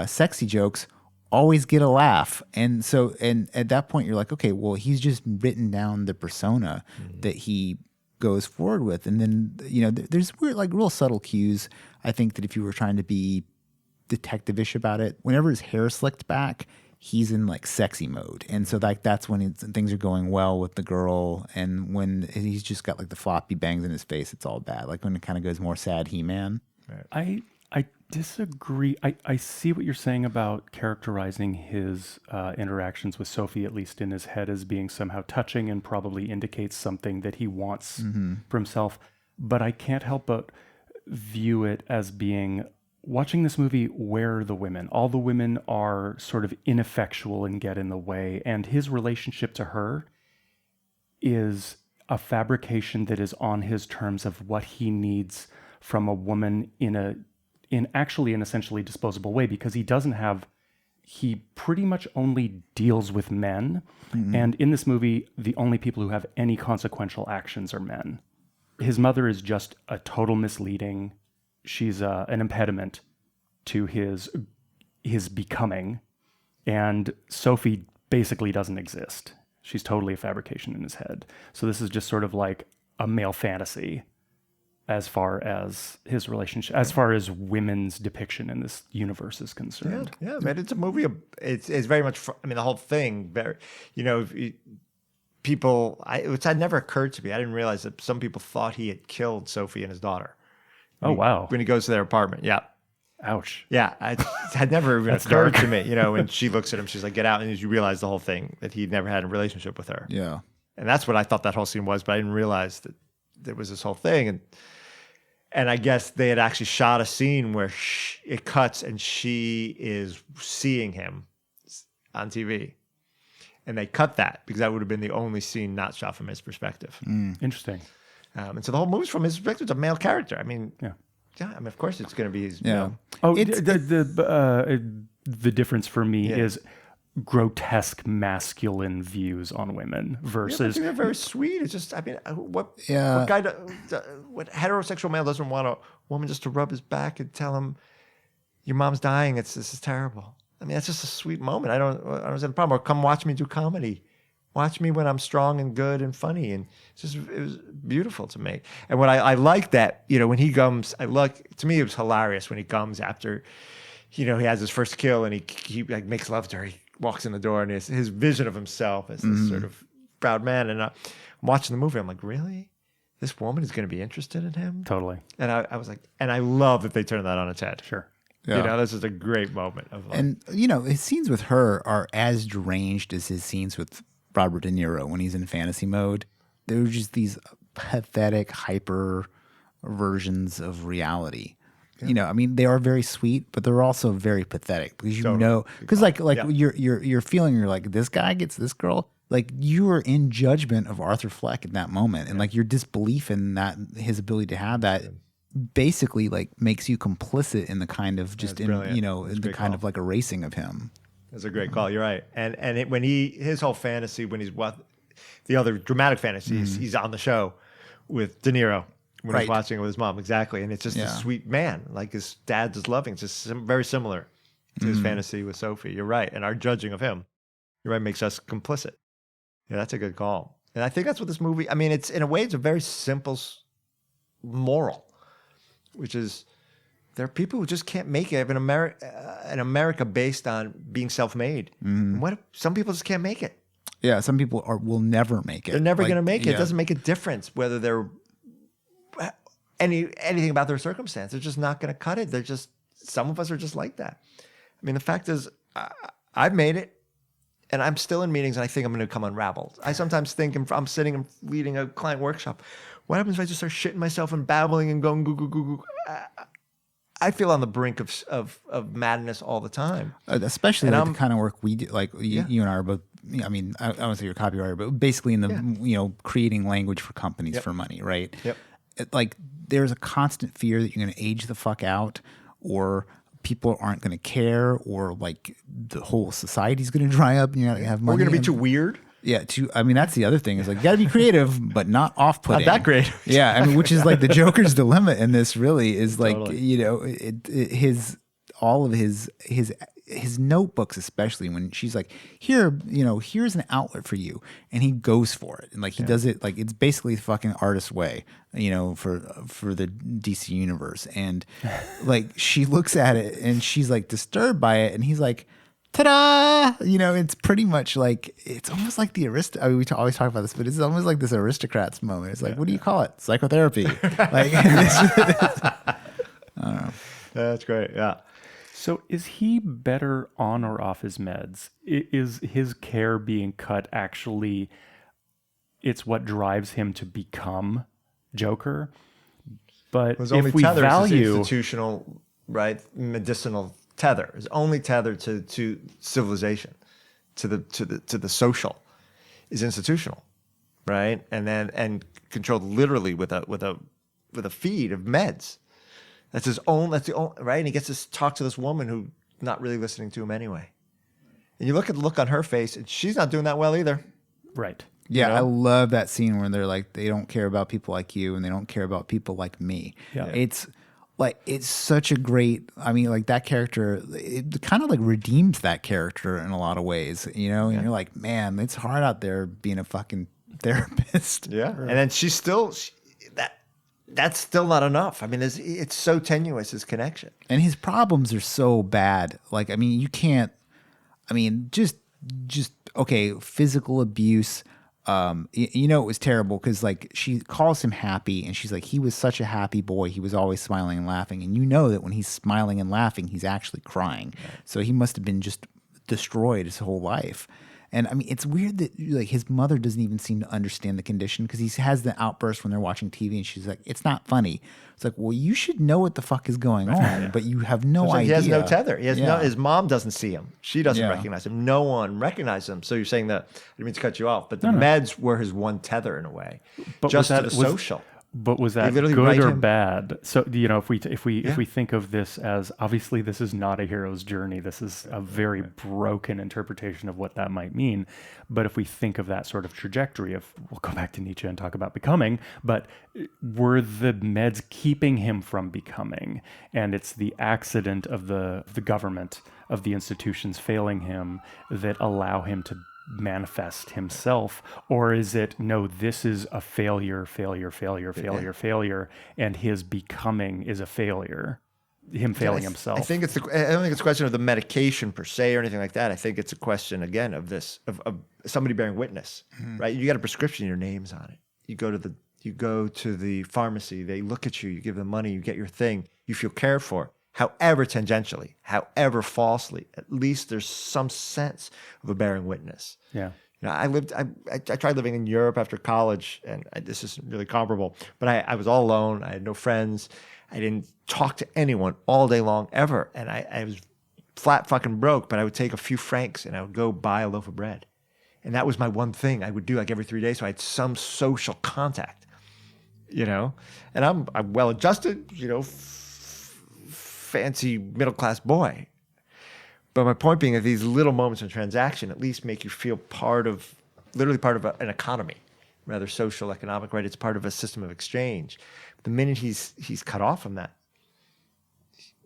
Sexy jokes, always get a laugh. And so, and at that point, you're like, okay, well, he's just written down the persona that he goes forward with. And then, there's weird, like real subtle cues. I think that if you were trying to be detective-ish about it, whenever his hair slicked back, he's in like sexy mode. And so like that's when things are going well with the girl. And when he's just got like the floppy bangs in his face, it's all bad. Like when it kind of goes more sad He-Man. I disagree. I see what you're saying about characterizing his interactions with Sophie, at least in his head, as being somehow touching and probably indicates something that he wants for himself. But I can't help but view it as being, watching this movie, where are the women? All the women are sort of ineffectual and get in the way. And his relationship to her is a fabrication that is on his terms of what he needs from a woman in actually an essentially disposable way, because he pretty much only deals with men. And in this movie, the only people who have any consequential actions are men. His mother is just a total misleading. She's an impediment to his becoming. And Sophie basically doesn't exist. She's totally a fabrication in his head. So this is just sort of like a male fantasy as far as his relationship, as far as women's depiction in this universe is concerned. Yeah, man, it's a movie. It's very much. The whole thing. Very, people. Which had never occurred to me. I didn't realize that some people thought he had killed Sophie and his daughter. Wow! When he goes to their apartment, yeah. Ouch. Yeah, it had never even occurred to me. When she looks at him, she's like, "Get out!" And you realize the whole thing, that he'd never had a relationship with her. Yeah, and that's what I thought that whole scene was. But I didn't realize that there was this whole thing. And I guess they had actually shot a scene where it cuts and she is seeing him on TV. And they cut that because that would have been the only scene not shot from his perspective. Interesting. And so the whole movie's from his perspective. It's a male character. Yeah. Of course it's going to be his. Yeah. The difference for me is grotesque masculine views on women versus they're very sweet. It's just, what heterosexual male doesn't want a woman just to rub his back and tell him your mom's dying? This is terrible. That's just a sweet moment. I don't have a problem. Or come watch me do comedy. Watch me when I'm strong and good and funny. And it was beautiful to me. And what I like that, when he comes, to me, it was hilarious when he comes after, he has his first kill and he like makes love to her. He walks in the door and his vision of himself as this sort of proud man. And I'm watching the movie. I'm like, really? this woman is going to be interested in him. Totally. And I was like, and I love that they turned that on its head. Sure. You know, this is a great moment of like, And, you know, his scenes with her are as deranged as his scenes with Robert De Niro when he's in fantasy mode. They're just these pathetic, hyper versions of reality. Yeah. You know, I mean, they are very sweet, but they're also very pathetic because you know, because like you're feeling, you're like, this guy gets this girl. Like you are in judgment of Arthur Fleck in that moment, and like your disbelief in that his ability to have that basically like makes you complicit in the kind of just in you know in the kind of like erasing of him. That's a great call. You're right. And when his whole fantasy when he's the other dramatic fantasy he's on the show with De Niro when he's watching it with his mom, exactly. And it's just a sweet man, like his dad is loving. It's just very similar to his fantasy with Sophie. You're right. And our judging of him, you're right, makes us complicit. Yeah, that's a good call. And I think that's what this movie. I mean, it's in a way it's a very simple moral. Which is, there are people who just can't make it in America based on being self-made. What some people just can't make it. Yeah, some people will never make it. They're never going to make it. It doesn't make a difference whether they're anything about their circumstance. They're just not going to cut it. They're just, some of us are just like that. I mean, the fact is, I've made it, and I'm still in meetings, and I think I'm going to come unraveled. I sometimes think I'm sitting and leading a client workshop. What happens if I just start shitting myself and babbling and going goo goo goo goo? I feel on the brink of madness all the time. Especially like the kind of work we do. Like you and I are both. I mean, I don't say you're a copywriter, but basically in the you know creating language for companies for money, right? Yep. Like there's a constant fear that you're going to age the fuck out, or people aren't going to care, or like the whole society's going to dry up, and you're not going to have money. We're going to be too weird. Yeah, I mean, that's the other thing is like, you got to be creative, but not off-putting. Not that creative. Yeah, I mean, which is like the Joker's dilemma in this really is like, you know, all of his notebooks, especially when she's like, here, you know, here's an outlet for you. And he goes for it. And like, he does it, like, it's basically the fucking artist way, you know, for the DC universe. And like, she looks at it and she's like disturbed by it. And he's like, ta-da! You know, it's pretty much like, it's almost like the I mean, we always talk about this, but it's almost like this Aristocrats moment. It's like, what do you call it? Psychotherapy. Like, I don't know. That's great. Yeah. So is he better on or off his meds? Is his care being cut actually, it's what drives him to become Joker? But if we value institutional, right, medicinal tether is only tethered to civilization, to the social, is institutional, right? And controlled literally with a feed of meds. That's the only right. And he gets to talk to this woman who's not really listening to him anyway. And you look at the look on her face, and she's not doing that well either. Right. Yeah, you know? I love that scene where they're like, they don't care about people like you, and they don't care about people like me. Yeah. It's like, it's such a great, I mean, like that character, it kind of like redeems that character in a lot of ways, you know? And you're like, man, it's hard out there being a fucking therapist. Yeah. And then she's still, that's still not enough. I mean, it's so tenuous, his connection. And his problems are so bad. Like, I mean, you can't, I mean, just okay, physical abuse. You know, it was terrible because like she calls him happy and she's like, he was such a happy boy. He was always smiling and laughing. And you know that when he's smiling and laughing, he's actually crying. Right. So he must have been just destroyed his whole life. And I mean, it's weird that like his mother doesn't even seem to understand the condition because he has the outburst when they're watching TV and she's like, it's not funny. It's like, well, you should know what the fuck is going on, but you have no idea. He has no tether. He has his mom doesn't see him. She doesn't recognize him. No one recognizes him. So you're saying that, I didn't mean to cut you off, but the meds were his one tether in a way. But just the social. But was that good or bad? So, you know, if we think of this as, obviously this is not a hero's journey. This is a very broken interpretation of what that might mean. But if we think of that sort of trajectory of, we'll go back to Nietzsche and talk about becoming, but were the meds keeping him from becoming? And it's the accident of the government, of the institutions failing him that allow him to manifest himself, or is it no, this is a failure, and his becoming is a failure, him failing himself? I don't think it's a question of the medication per se or anything like that. I think it's a question again of somebody bearing witness, right? You got a prescription, your name's on it. You go to the You go to the pharmacy, they look at you, you give them money, you get your thing, you feel cared for, however tangentially, however falsely. At least there's some sense of a bearing witness. Yeah. I tried living in Europe after college, and this isn't really comparable, but I was all alone. I had no friends. I didn't talk to anyone all day long ever. And I was flat fucking broke, but I would take a few francs and I would go buy a loaf of bread. And that was my one thing I would do like every 3 days. So I had some social contact, and I'm well adjusted, fancy middle-class boy. But my point being that these little moments of transaction at least make you feel literally part of an economy, rather social, economic, right? It's part of a system of exchange. The minute he's cut off from that,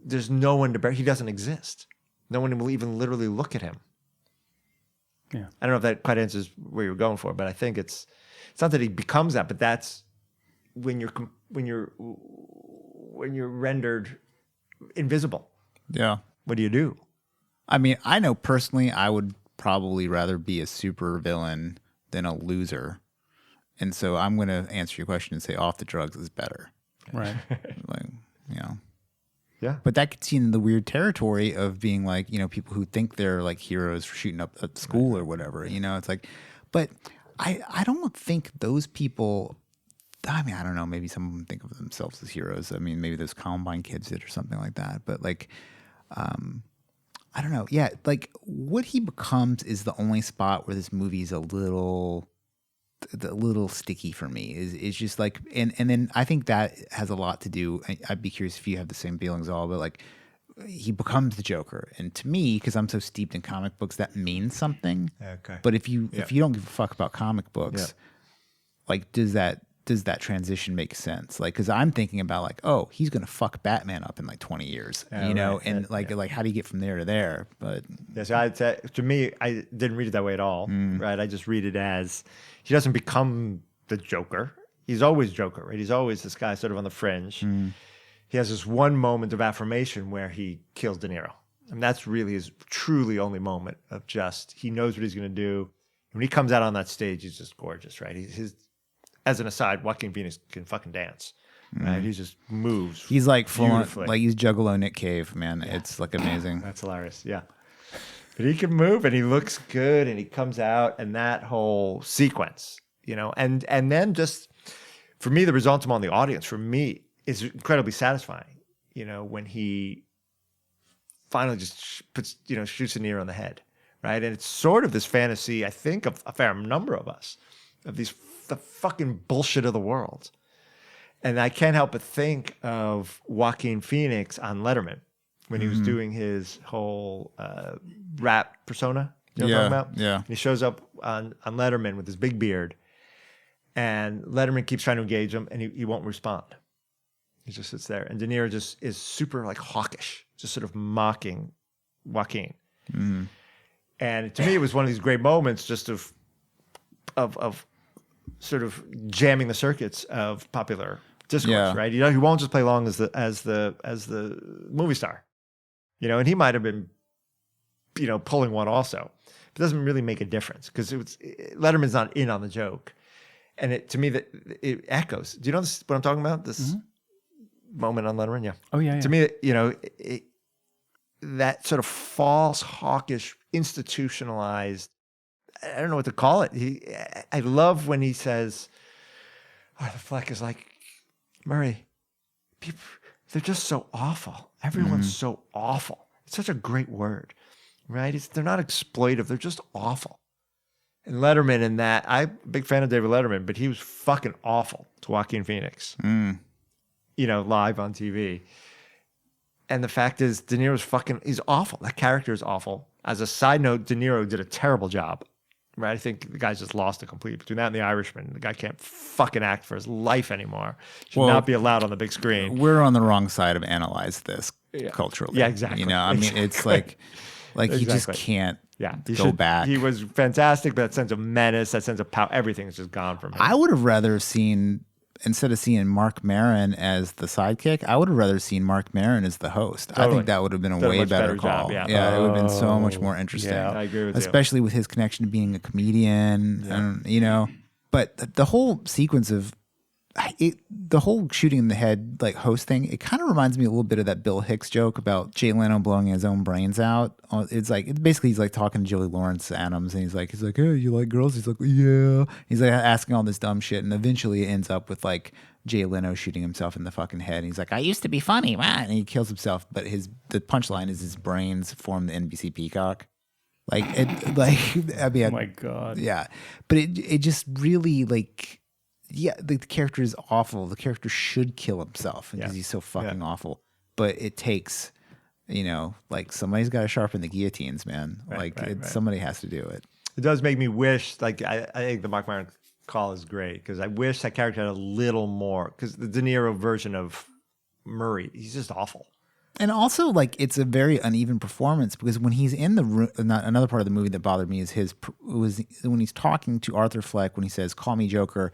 there's no one to bear. He doesn't exist. No one will even literally look at him. Yeah. I don't know if that quite answers where you're going for, but I think it's not that he becomes that, but that's when you're rendered invisible. Yeah. What do you do? I mean, I know personally I would probably rather be a super villain than a loser. And so I'm going to answer your question and say off the drugs is better. Right. Yeah. But that gets you in the weird territory of being like, people who think they're like heroes for shooting up at school or whatever, it's like, but I don't think those people, I mean, I don't know, maybe some of them think of themselves as heroes. I mean, maybe those Columbine kids did or something like that. But like, I don't know. Yeah, like what he becomes is the only spot where this movie is a little sticky for me. Is just like, and then I think that has a lot to do. I'd be curious if you have the same feelings all, but like he becomes the Joker, and to me, because I'm so steeped in comic books, that means something. Okay. But if you don't give a fuck about comic books, like does that transition make sense? Like, because I'm thinking about like, oh, he's gonna fuck Batman up in like 20 years, and like how do you get from there to there? But so I'd say, to me, I didn't read it that way at all, right? I just read it as he doesn't become the Joker. He's always Joker, right? He's always this guy sort of on the fringe. He has this one moment of affirmation where he kills De Niro, and that's really his truly only moment of just he knows what he's gonna do. And when he comes out on that stage, he's just gorgeous, right? As an aside, Joaquin Phoenix can fucking dance. Right? He just moves. He's like full on, like he's Juggalo Nick Cave, man. Yeah. It's like amazing. That's hilarious. Yeah. But he can move and he looks good and he comes out and that whole sequence, and then just for me, the result on the audience for me is incredibly satisfying, when he finally just puts, shoots De Niro on the head. Right. And it's sort of this fantasy, I think, of a fair number of us, of the fucking bullshit of the world. And I can't help but think of Joaquin Phoenix on Letterman when he was doing his whole rap persona. You know what I'm talking about? Yeah. And he shows up on Letterman with his big beard, and Letterman keeps trying to engage him, and he won't respond. He just sits there. And De Niro just is super like hawkish, just sort of mocking Joaquin. And to me, it was one of these great moments just of sort of jamming the circuits of popular discourse, right? He won't just play along as the movie star, and he might have been, pulling one also, but it doesn't really make a difference because Letterman's not in on the joke, and to me that it echoes. Do you know what I'm talking about? This moment on Letterman, yeah. Oh yeah. To me, that sort of false, hawkish, institutionalized. I don't know what to call it. I love when he says, Arthur Fleck is like, Murray, people, they're just so awful. Everyone's so awful. It's such a great word, right? They're not exploitive. They're just awful. And Letterman in that, I'm a big fan of David Letterman, but he was fucking awful to Joaquin Phoenix, live on TV. And the fact is, De Niro's he's awful. That character is awful. As a side note, De Niro did a terrible job. Right, I think the guy's just lost it completely. Between that and The Irishman, the guy can't fucking act for his life anymore. Should not be allowed on the big screen. We're on the wrong side of analyze this culturally. Yeah, exactly. I mean, it's like he just can't go back. He was fantastic, but that sense of menace, that sense of power, everything is just gone from him. I would have rather seen, instead of seeing Marc Maron as the sidekick, I would have rather seen Marc Maron as the host. Totally. I think that would have been a way better call. Job, it would have been so much more interesting. Yeah, I agree with especially with his connection to being a comedian, and But the whole sequence of the whole shooting in the head, like host thing, it kind of reminds me a little bit of that Bill Hicks joke about Jay Leno blowing his own brains out. It's like, basically he's like talking to Joey Lawrence Adams, and he's like, hey, you like girls? He's like, yeah. He's like asking all this dumb shit, and eventually it ends up with like Jay Leno shooting himself in the fucking head. And he's like, I used to be funny, man. And he kills himself, but the punchline is his brains form the NBC peacock. Like it, like I mean, Oh my God. yeah. But it just really like. Yeah, the character is awful. The character should kill himself because he's so fucking awful. But it takes, like somebody's got to sharpen the guillotines, man. Somebody has to do it. It does make me wish, like, I think the Marc Maron call is great because I wish that character had a little more, because the De Niro version of Murray, he's just awful. And also, like, it's a very uneven performance because when he's in the room, another part of the movie that bothered me is when he's talking to Arthur Fleck, when he says, call me Joker,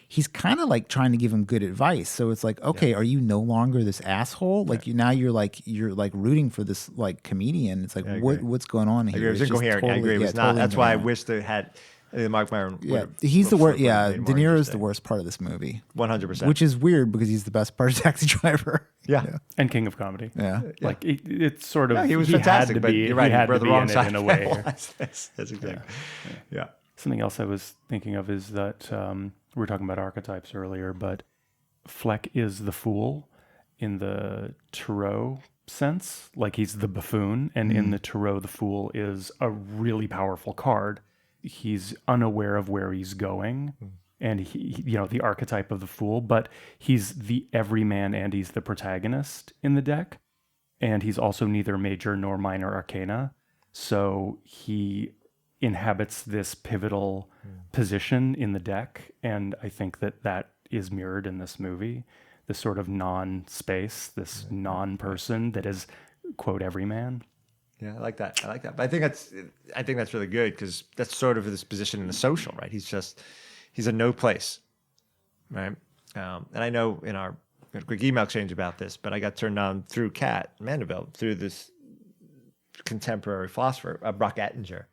he's kind of like trying to give him good advice. So it's like, okay, are you no longer this asshole? Like you're rooting for this like comedian. It's like, what's going on here? I agree. It was incoherent. Totally, I agree. It was not. Totally that's why I wish they had Marc Maron. Yeah, he's the worst. Yeah, De Niro is the worst part of this movie. 100%. Which is weird because he's the best part of Taxi Driver. Yeah. And King of Comedy. Yeah. Like it's sort of, he was fantastic, but you're right. He had to be the wrong in side it in a way. That's exactly. Yeah. Something else I was thinking of is that we were talking about archetypes earlier, but Fleck is the fool in the Tarot sense. Like he's the buffoon, and in the Tarot, the fool is a really powerful card. He's unaware of where he's going, and he, the archetype of the fool, but he's the everyman and he's the protagonist in the deck. And he's also neither major nor minor arcana. So he inhabits this pivotal position in the deck, and I think that is mirrored in this movie. This sort of non-space, this non-person that is, quote, everyman. Yeah, I like that. But I think that's really good because that's sort of his position in the social, right? He's a no place, right? And I know in our quick email exchange about this, but I got turned on through Kat Mandeville, through this contemporary philosopher, Brock Ettinger,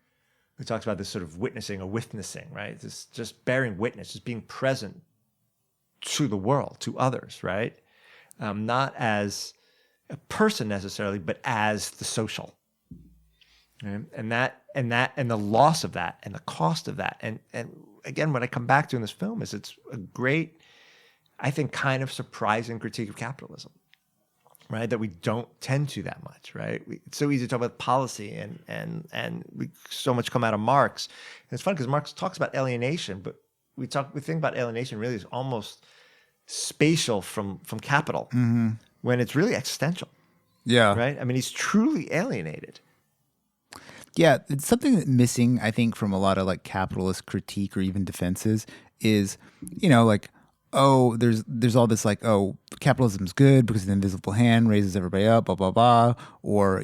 who talks about this sort of witnessing or witnessing, right? This just bearing witness, just being present to the world, to others, right? Not as a person necessarily, but as the social. Right? And the loss of that and the cost of that. And again, what I come back to in this film is it's a great, I think, kind of surprising critique of capitalism. Right, that we don't tend to that much, right? It's so easy to talk about policy, and we so much come out of Marx. And it's funny because Marx talks about alienation, but we think about alienation really as almost spatial from capital, when it's really existential. Yeah, right. I mean, he's truly alienated. Yeah, it's something that's missing, I think, from a lot of like capitalist critique or even defenses is, like, oh, there's all this like, oh, capitalism's good because the invisible hand raises everybody up, blah, blah, blah. Or,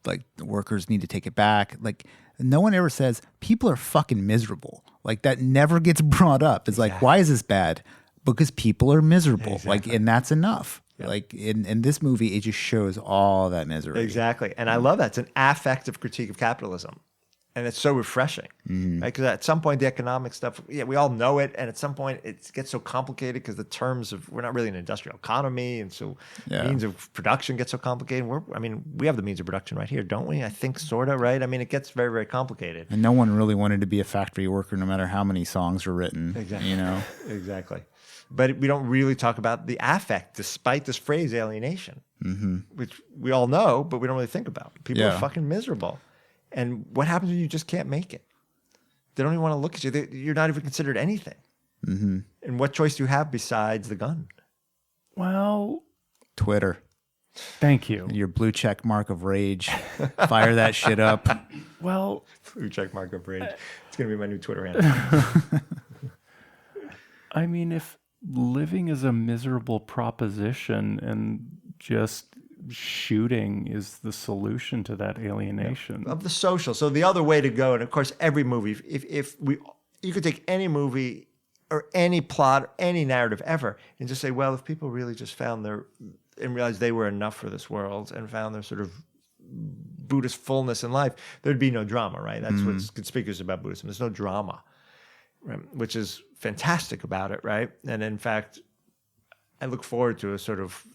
like the workers need to take it back. Like no one ever says people are fucking miserable. Like that never gets brought up. It's like, why is this bad? Because people are miserable. Exactly. Like, and that's enough. Yep. Like in this movie, it just shows all that misery. Exactly. And I love that. It's an affective critique of capitalism. And it's so refreshing, right? Because at some point, the economic stuff, we all know it. And at some point, it gets so complicated because the terms of, we're not really an industrial economy. And so means of production get so complicated. We have the means of production right here, don't we? I think sort of, right? I mean, it gets very, very complicated. And no one really wanted to be a factory worker no matter how many songs were written, exactly. Exactly. But we don't really talk about the affect, despite this phrase alienation, which we all know, but we don't really think about. People are fucking miserable. And what happens when you just can't make it? They don't even want to look at you. You're not even considered anything. And what choice do you have besides the gun? Well, Twitter. Thank you. Your blue check mark of rage. Fire that shit up. Well, blue check mark of rage. It's going to be my new Twitter handle. I mean, if living is a miserable proposition and just shooting is the solution to that alienation of the social. So the other way to go, and of course, every movie, you could take any movie or any plot or any narrative ever and just say, well, if people really just found and realized they were enough for this world and found their sort of Buddhist fullness in life, there'd be no drama, right? That's what's conspicuous about Buddhism. There's no drama. right? Which is fantastic about it, right? And in fact, I look forward to a sort of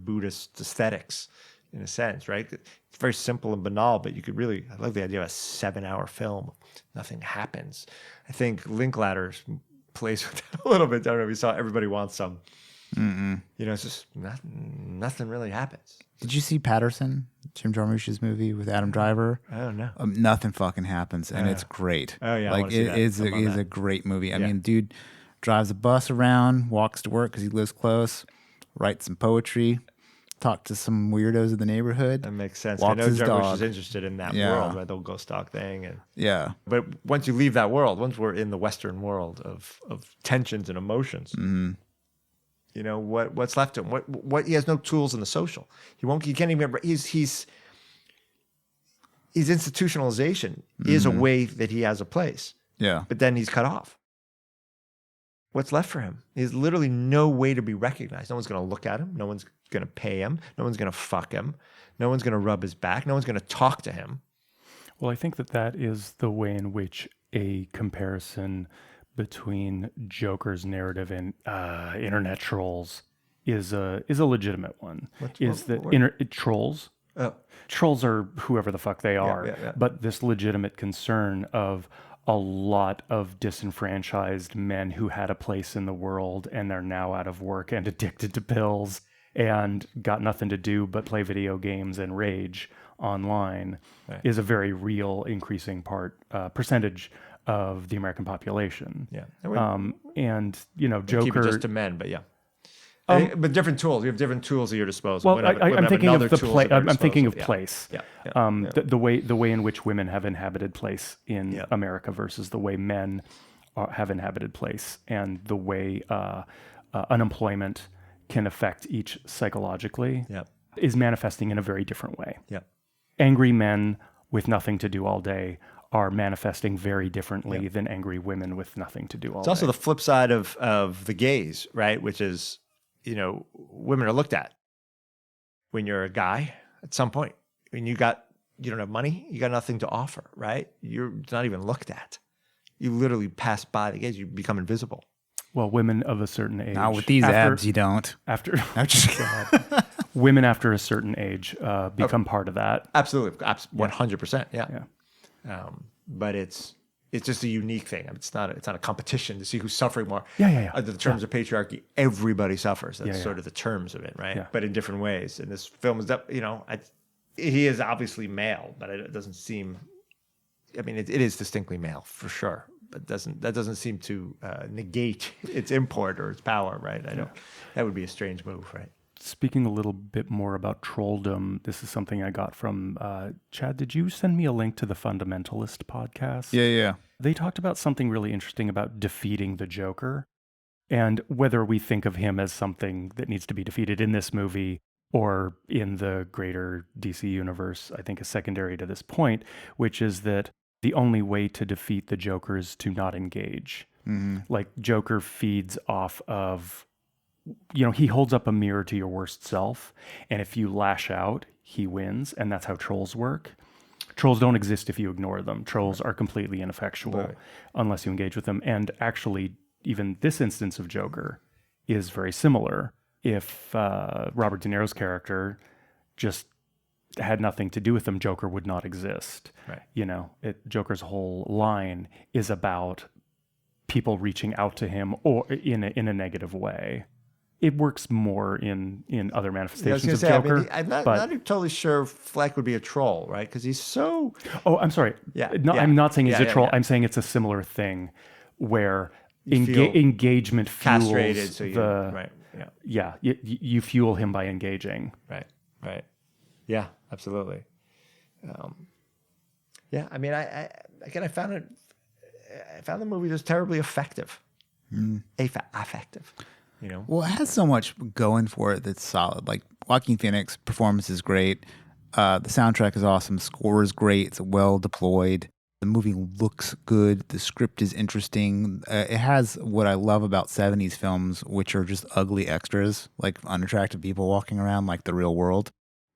Buddhist aesthetics in a sense, right? It's very simple and banal, but I love the idea of a 7-hour film. Nothing happens. I think Linklater plays with that a little bit. I don't know if you saw Everybody Wants Some. It's just nothing really happens. Did you see Patterson, Jim Jarmusch's movie with Adam Driver? I don't know. Nothing fucking happens, and it's great. Oh yeah, like it is a great movie. I mean, dude drives a bus around, walks to work because he lives close, writes some poetry, talk to some weirdos in the neighborhood. That makes sense. Walks I know his Jarmusch dog. is interested in that world, right? The whole ghost dog thing, But once you leave that world, once we're in the Western world of tensions and emotions, what's left to him? What he has no tools in the social. He can't even remember. His institutionalization is a way that he has a place. Yeah. But then he's cut off. What's left for him? There's literally no way to be recognized. No one's going to look at him. No one's going to pay him. No one's going to fuck him. No one's going to rub his back. No one's going to talk to him. Well, I think that is the way in which a comparison between Joker's narrative and internet trolls is a legitimate one. Trolls? Oh. Trolls are whoever the fuck they are. Yeah. But this legitimate concern of a lot of disenfranchised men who had a place in the world and are now out of work and addicted to pills and got nothing to do but play video games and rage online is a very real increasing percentage of the American population. Yeah. And Joker... Keep it just to men, but yeah. But different tools. You have different tools at your disposal. Well, I'm thinking of the place. I'm thinking of place. The way in which women have inhabited place in America versus the way men have inhabited place, and the way unemployment can affect each psychologically is manifesting in a very different way. Yeah. Angry men with nothing to do all day are manifesting very differently than angry women with nothing to do all day. It's also the flip side of the gaze, right? Which is, women are looked at when you're a guy at some point. When you don't have money, you got nothing to offer, right? You're not even looked at. You literally pass by the gaze, you become invisible. Well, women of a certain age. Now with these abs, you don't. Women after a certain age become part of that. Absolutely, 100%. Yeah. But it's just a unique thing. I mean, it's not a competition to see who's suffering more. Under the terms of patriarchy, everybody suffers. That's sort of the terms of it, right? Yeah. But in different ways. And this film is he is obviously male, but it doesn't seem. I mean, it is distinctly male for sure, but that doesn't seem to negate its import or its power, right? That would be a strange move, right? Speaking a little bit more about trolldom, this is something I got from Chad. Did you send me a link to the Fundamentalist podcast? Yeah. They talked about something really interesting about defeating the Joker and whether we think of him as something that needs to be defeated in this movie or in the greater DC universe, I think is secondary to this point, which is that the only way to defeat the Joker is to not engage. Mm-hmm. Like Joker feeds off of, he holds up a mirror to your worst self, and if you lash out, he wins, and that's how trolls work. Trolls don't exist if you ignore them. Trolls are completely ineffectual unless you engage with them. And actually, even this instance of Joker is very similar. If Robert De Niro's character just had nothing to do with them, Joker would not exist. Right. Joker's whole line is about people reaching out to him or in a negative way. It works more in other manifestations of Joker. I'm not totally sure Fleck would be a troll, right? Because he's so... Oh, I'm sorry. I'm not saying he's a troll. I'm saying it's a similar thing where engagement fuels castrated, so right. Yeah. You fuel him by engaging. Right. Yeah, absolutely. I mean, I found the movie just terribly effective. Effective. Well, it has so much going for it that's solid. Like Joaquin Phoenix performance is great. The soundtrack is awesome. Score is great. It's well deployed. The movie looks good. The script is interesting. It has what I love about 70s films, which are just ugly extras, like unattractive people walking around like the real world.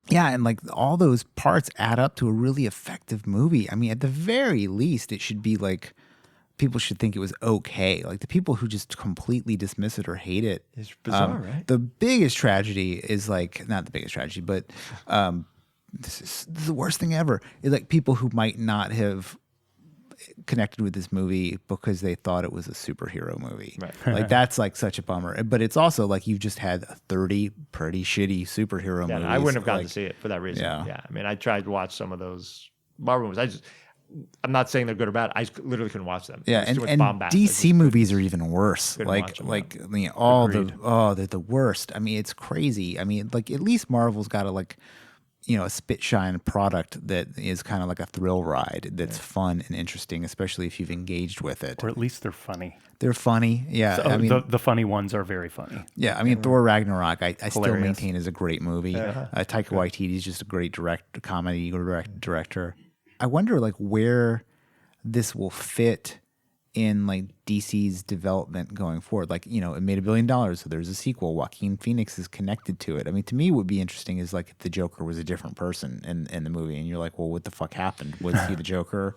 Yeah, and like all those parts add up to a really effective movie. I mean, at the very least, it should be like people should think it was okay. Like the people who just completely dismiss it or hate it. It's bizarre, right? The biggest tragedy is like, not the biggest tragedy, but this is the worst thing ever. Is like people who might not have connected with this movie because they thought it was a superhero movie. Right. Like that's like such a bummer. But it's also like you've just had 30 pretty shitty superhero movies. I wouldn't have gotten like, to see it for that reason. Yeah. I mean, I tried to watch some of those Marvel movies. I'm not saying they're good or bad. I literally couldn't watch them. Yeah, There's too much and bombast. DC movies are even worse. Couldn't watch them, Like yeah. I mean, all Agreed. they're the worst. I mean, it's crazy. I mean, like at least Marvel's got a like, you know, a spit shine product that is kind of like a thrill ride that's fun and interesting, especially if you've engaged with it. Or at least they're funny. They're funny. Yeah, So, I mean, the funny ones are very funny. yeah, I mean, Thor Ragnarok, I still Hilarious. maintain is a great movie. Taika Waititi is just a great comedy director. I wonder like where this will fit in like DC's development going forward. Like, you know, it made $1 billion, so there's a sequel. Joaquin Phoenix is connected to it. I mean, to me, what would be interesting is like if the Joker was a different person in the movie, and you're like, well, what the fuck happened? Was he the Joker?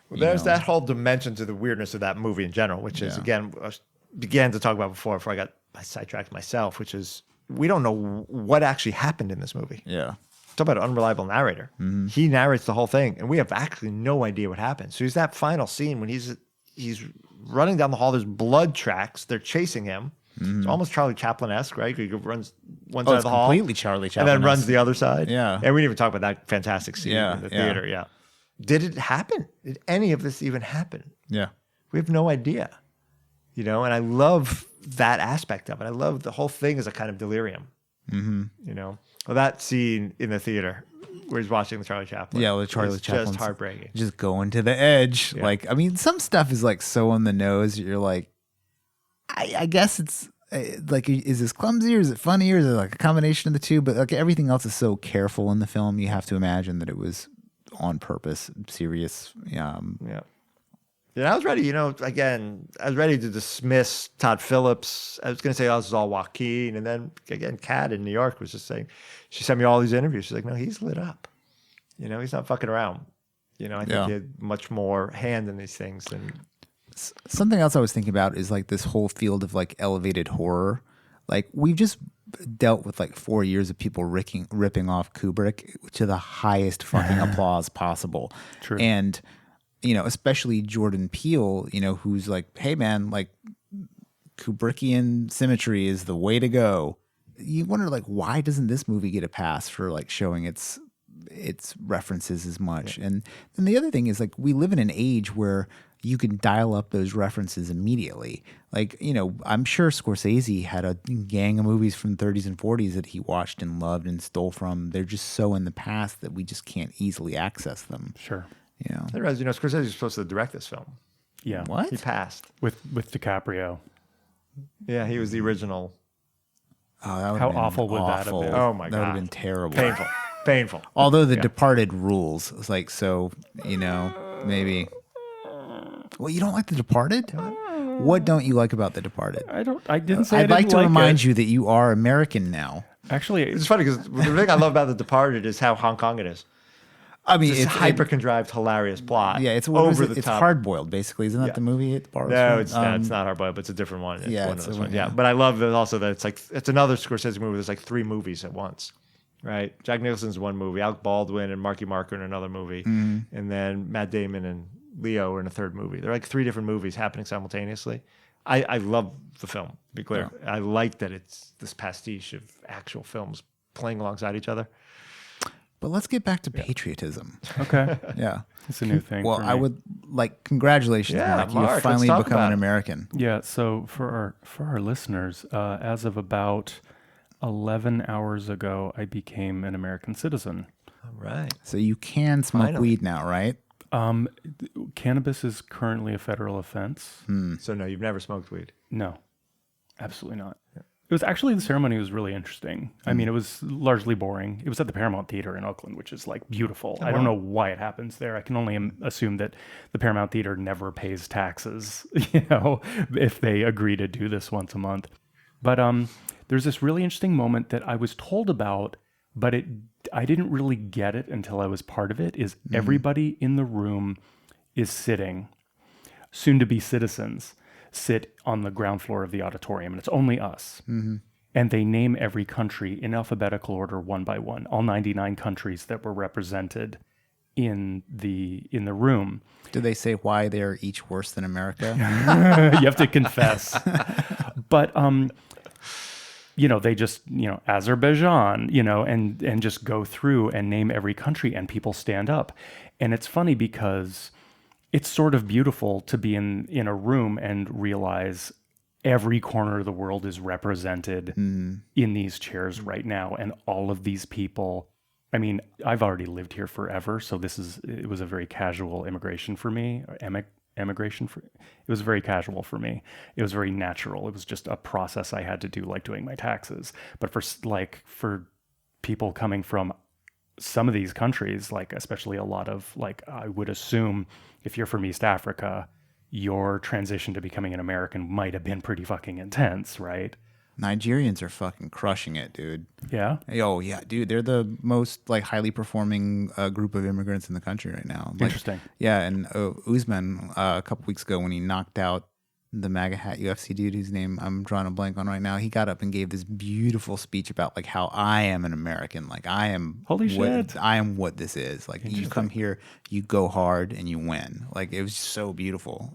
Well, there's that whole dimension to the weirdness of that movie in general, which is, again, I began to talk about before I got sidetracked myself, which is we don't know what actually happened in this movie. Yeah. Talk about an unreliable narrator. He narrates the whole thing, and we have actually no idea what happened. So he's that final scene when he's running down the hall. There's blood tracks. They're chasing him. It's almost Charlie Chaplin-esque, right? He runs one side of the hall, completely Charlie and Chaplin, then runs the other side. Yeah. And we didn't even talk about that fantastic scene Yeah, in the yeah. theater. Yeah. Did it happen? Did any of this even happen? Yeah. We have no idea, you know, and I love that aspect of it. I love the whole thing as a kind of delirium, you know. Well, that scene in the theater where he's watching the Charlie Chaplin. Yeah, with Charlie is Chaplin. just heartbreaking. Just going to the edge. Yeah. Like, I mean, some stuff is like so on the nose. You're like, I guess it's like, is this clumsy or is it funny or is it like a combination of the two? But like everything else is so careful in the film. You have to imagine that it was on purpose, serious. Yeah. Yeah, I was ready, you know, again, I was ready to dismiss Todd Phillips. I was going to say, oh, this is all Joaquin. And then, again, Kat in New York was just saying, she sent me all these interviews. She's like, no, he's lit up. You know, he's not fucking around. You know, I think he had much more hand in these things than. Something else I was thinking about is like this whole field of like elevated horror. Like we've just dealt with like 4 years of people ripping off Kubrick to the highest fucking applause possible. True. And, you know, especially Jordan Peele, you know, who's like, hey man, like Kubrickian symmetry is the way to go. You wonder like, why doesn't this movie get a pass for like showing its references as much? Yeah. And then the other thing is like, we live in an age where you can dial up those references immediately. Like, you know, I'm sure Scorsese had a gang of movies from the 30s and 40s that he watched and loved and stole from. They're just so in the past that we just can't easily access them. Sure. You know, I realized, you know, Scorsese was supposed to direct this film. Yeah. What? He passed. With DiCaprio. Yeah, he was the original. Oh, that would've How been awful would that have been? Oh my That would have God. been terrible. Painful. Although The Departed rules. It's like, so, you know, maybe. Well, you don't like The Departed? What don't you like about The Departed? I didn't say I'd like to remind you that you are American now. Actually, It's funny because the thing I love about The Departed is how Hong Kong it is. I mean, It's hyper-contrived, hilarious plot. Yeah, it's over the It's top. hard boiled, basically. Isn't that Yeah. the movie at the bar? No, it's not. It's not Hardboiled, but it's a different one. It's Yeah, one it's of those the one, ones. Yeah, yeah. but I love that also that it's like it's another Scorsese movie. There's like 3 movies at once, right? Jack Nicholson's one movie, Alec Baldwin and Marky Mark are in another movie, and then Matt Damon and Leo are in a third movie. They're like 3 different movies happening simultaneously. I love the film. To be clear, I like that it's this pastiche of actual films playing alongside each other. But let's get back to patriotism. okay. Yeah. It's a new thing. Well, for I me. would like congratulations, Yeah, Mark. You Mark, have let's finally talk become about an it. American. Yeah, so for our listeners, as of about 11 hours ago, I became an American citizen. All right. So you can smoke Finally. weed now, right? Cannabis is currently a federal offense. So no, you've never smoked weed. No, absolutely not. It was actually, the ceremony was really interesting. I mean, it was largely boring. It was at the Paramount Theater in Oakland, which is like beautiful. I don't know why it happens there. I can only assume that the Paramount Theater never pays taxes, you know, if they agree to do this once a month. But there's this really interesting moment that I was told about, but I didn't really get it until I was part of it, is everybody in the room is sitting. soon-to-be citizens sit on the ground floor of the auditorium, and it's only us. And they name every country in alphabetical order, one by one, all 99 countries that were represented in the room. Do they say why they're each worse than America? You have to confess. But they just, Azerbaijan, and just go through and name every country, and people stand up. And it's funny because it's sort of beautiful to be in a room and realize every corner of the world is represented in these chairs right now. And all of these people, I mean, I've already lived here forever. So it was a very casual immigration for me, it was very casual for me. It was very natural. It was just a process I had to do, like doing my taxes. But for people coming from some of these countries, like especially a lot of, like, I would assume if you're from East Africa, your transition to becoming an American might have been pretty fucking intense, right? Nigerians are fucking crushing it, dude. Yeah? Oh, yeah, dude. They're the most like highly performing group of immigrants in the country right now. Like, Interesting. Yeah, and Usman a couple weeks ago when he knocked out the MAGA hat UFC dude whose name I'm drawing a blank on right now, he got up and gave this beautiful speech about like how I am an American. Like I am I am what this is. Like you come here, you go hard and you win. Like it was so beautiful,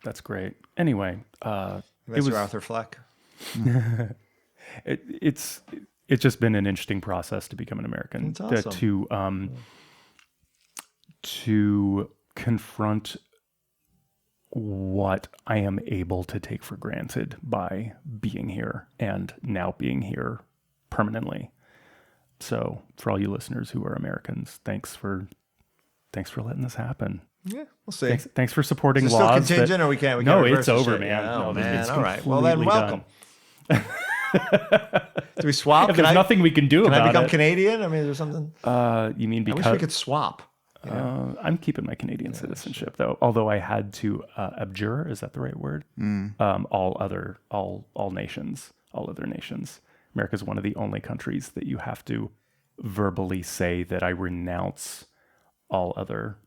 That's great. Anyway, That's your Arthur Fleck. It's just been an interesting process to become an American. It's awesome. To confront what I am able to take for granted by being here and now being here permanently. So for all you listeners who are Americans, thanks for letting this happen. Yeah, we'll see. Thanks for supporting Is it laws. still contingent, or we can't? No, reverse it's this over, shit? man. Yeah, No, man. it's All right. Well, then completely welcome. done. Do we swap? If there's nothing we can do Can about I become it. Canadian? I mean, is there something? You mean I because wish we could swap. I'm keeping my Canadian citizenship though, although I had to abjure. Is that the right word? All other nations. America is one of the only countries that you have to verbally say that I renounce all other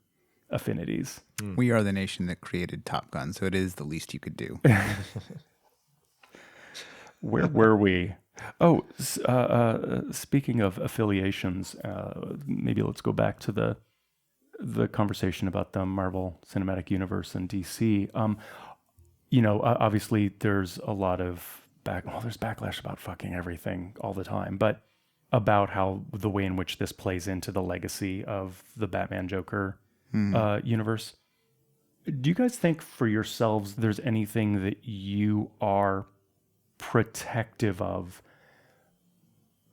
affinities. We are the nation that created Top Gun, so it is the least you could do. Where were we? Oh, speaking of affiliations, maybe let's go back to the conversation about the Marvel Cinematic Universe in DC. Obviously there's a lot of there's backlash about fucking everything all the time, but about how the way in which this plays into the legacy of the Batman Joker universe. Do you guys think for yourselves there's anything that you are protective of,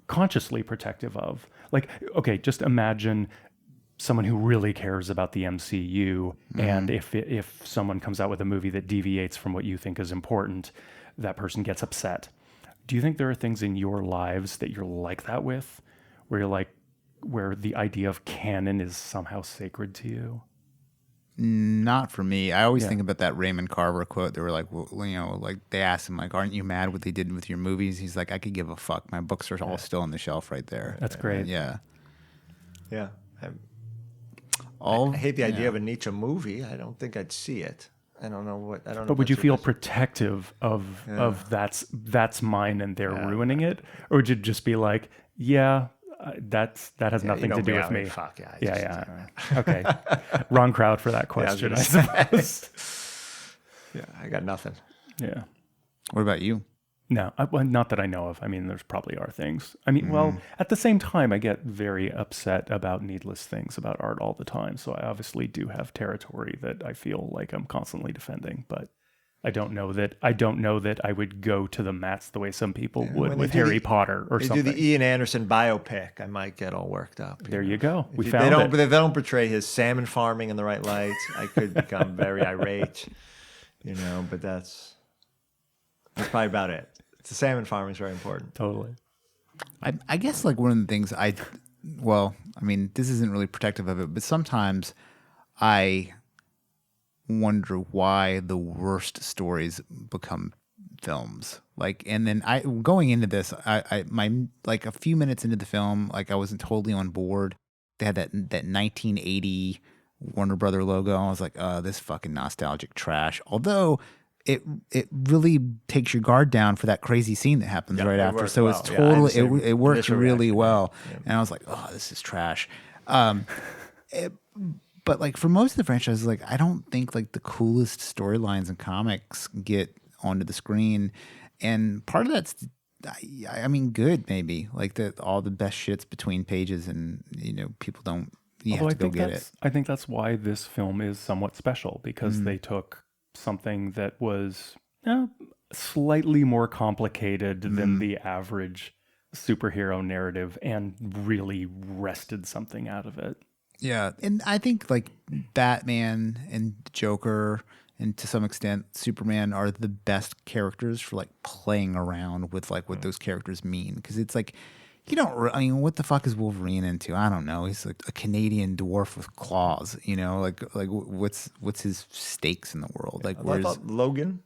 consciously protective of? Like, okay, just imagine someone who really cares about the MCU, and if someone comes out with a movie that deviates from what you think is important, that person gets upset. Do you think there are things in your lives that you're like that with, where you're like, where the idea of canon is somehow sacred to you? Not for me. I always think about that Raymond Carver quote. They were like, like they asked him, like, aren't you mad what they did with your movies? He's like, I could give a fuck. My books are all still on the shelf right there. That's great. Yeah. Yeah. I hate the idea of a Nietzsche movie. I don't think I'd see it. I don't know. But would you feel protective of that's mine and they're ruining it, or would you just be like, that has nothing to do with me? Fuck yeah. Yeah. Okay. Wrong crowd for that question, I suppose. Yeah, I got nothing. Yeah. What about you? No, not that I know of. I mean, there's probably are things. I mean, well, at the same time, I get very upset about needless things about art all the time. So I obviously do have territory that I feel like I'm constantly defending, but I don't know that I would go to the mats the way some people would with Harry Potter or something. They do the Ian Anderson biopic, I might get all worked up. There you go. If they don't portray his salmon farming in the right light, I could become very irate. But that's probably about it. The salmon farming is very important. Totally. I guess like one of the things this isn't really protective of it, but sometimes I wonder why the worst stories become films. Like, and then going into this, like a few minutes into the film, like I wasn't totally on board. They had that 1980 Warner Brother logo. I was like, oh, this fucking nostalgic trash. Although it really takes your guard down for that crazy scene that happens right after. So it's totally it works really well. Yeah. And I was like, oh, this is trash. But like for most of the franchises, like I don't think like the coolest storylines and comics get onto the screen, and part of that's, I mean, good maybe like that all the best shits between pages, and people don't. You have to go get it. I think that's why this film is somewhat special, because they took something that was slightly more complicated than the average superhero narrative and really wrested something out of it. Yeah, and I think like Batman and Joker and to some extent Superman are the best characters for like playing around with like what those characters mean, because it's like I mean, what the fuck is Wolverine into? I don't know. He's like a Canadian dwarf with claws, like what's his stakes in the world? Like, I thought Logan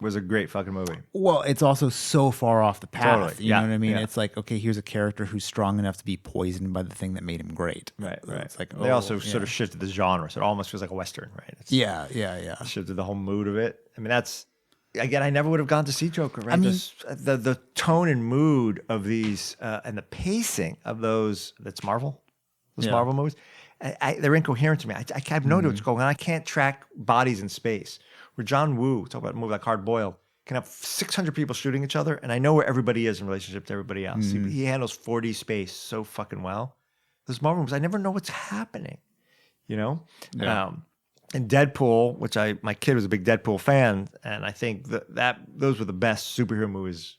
was a great fucking movie. Well, it's also so far off the path. Totally. You know what I mean? Yeah. It's like, okay, here's a character who's strong enough to be poisoned by the thing that made him great. Right. It's like, they also sort of shifted the genre, so it almost feels like a Western, right? It's shifted the whole mood of it. I mean, that's, again, I never would have gone to see Joker, right? I mean, the tone and mood of these and the pacing of those, that's Marvel, Marvel movies, they're incoherent to me. I have no idea what's going on. I can't track bodies in space. Where John Woo, talk about a movie like Hard Boiled, can have 600 people shooting each other, and I know where everybody is in relationship to everybody else. He handles 4D space so fucking well. Those Marvel movies, I never know what's happening, Yeah. And Deadpool, which my kid was a big Deadpool fan, and I think that those were the best superhero movies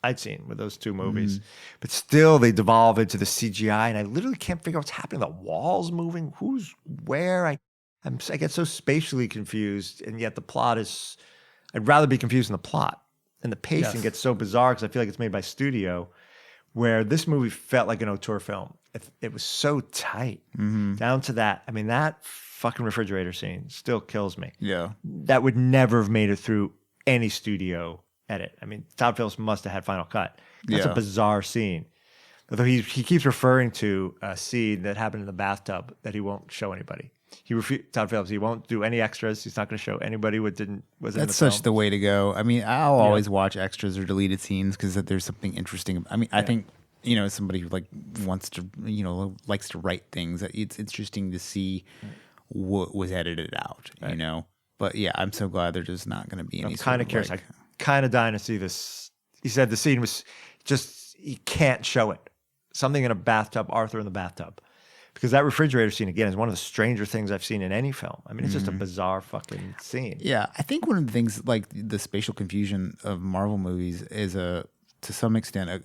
I'd seen with those two movies. But still, they devolve into the CGI, and I literally can't figure out what's happening. The walls moving, who's where? I get so spatially confused, and yet the plot is. I'd rather be confused in the plot, and the pacing gets so bizarre because I feel like it's made by studio. Where this movie felt like an auteur film. It was so tight down to that. I mean, that fucking refrigerator scene still kills me. Yeah, that would never have made it through any studio edit. I mean, Todd Phillips must have had Final Cut. That's a bizarre scene. Although he keeps referring to a scene that happened in the bathtub that he won't show anybody. Todd Phillips, he won't do any extras. He's not going to show anybody what wasn't in the film. That's such the way to go. I mean, I'll always watch extras or deleted scenes because there's something interesting. I mean, I think, somebody who like wants to, likes to write things, it's interesting to see what was edited out, But yeah, I'm so glad there's just not going to be any. I'm kind of curious. I kind of dying to see this. He said the scene was just, he can't show it. Something in a bathtub, Arthur in the bathtub. Because that refrigerator scene, again, is one of the stranger things I've seen in any film. I mean, it's just a bizarre fucking scene. Yeah, I think one of the things, like the spatial confusion of Marvel movies is to some extent,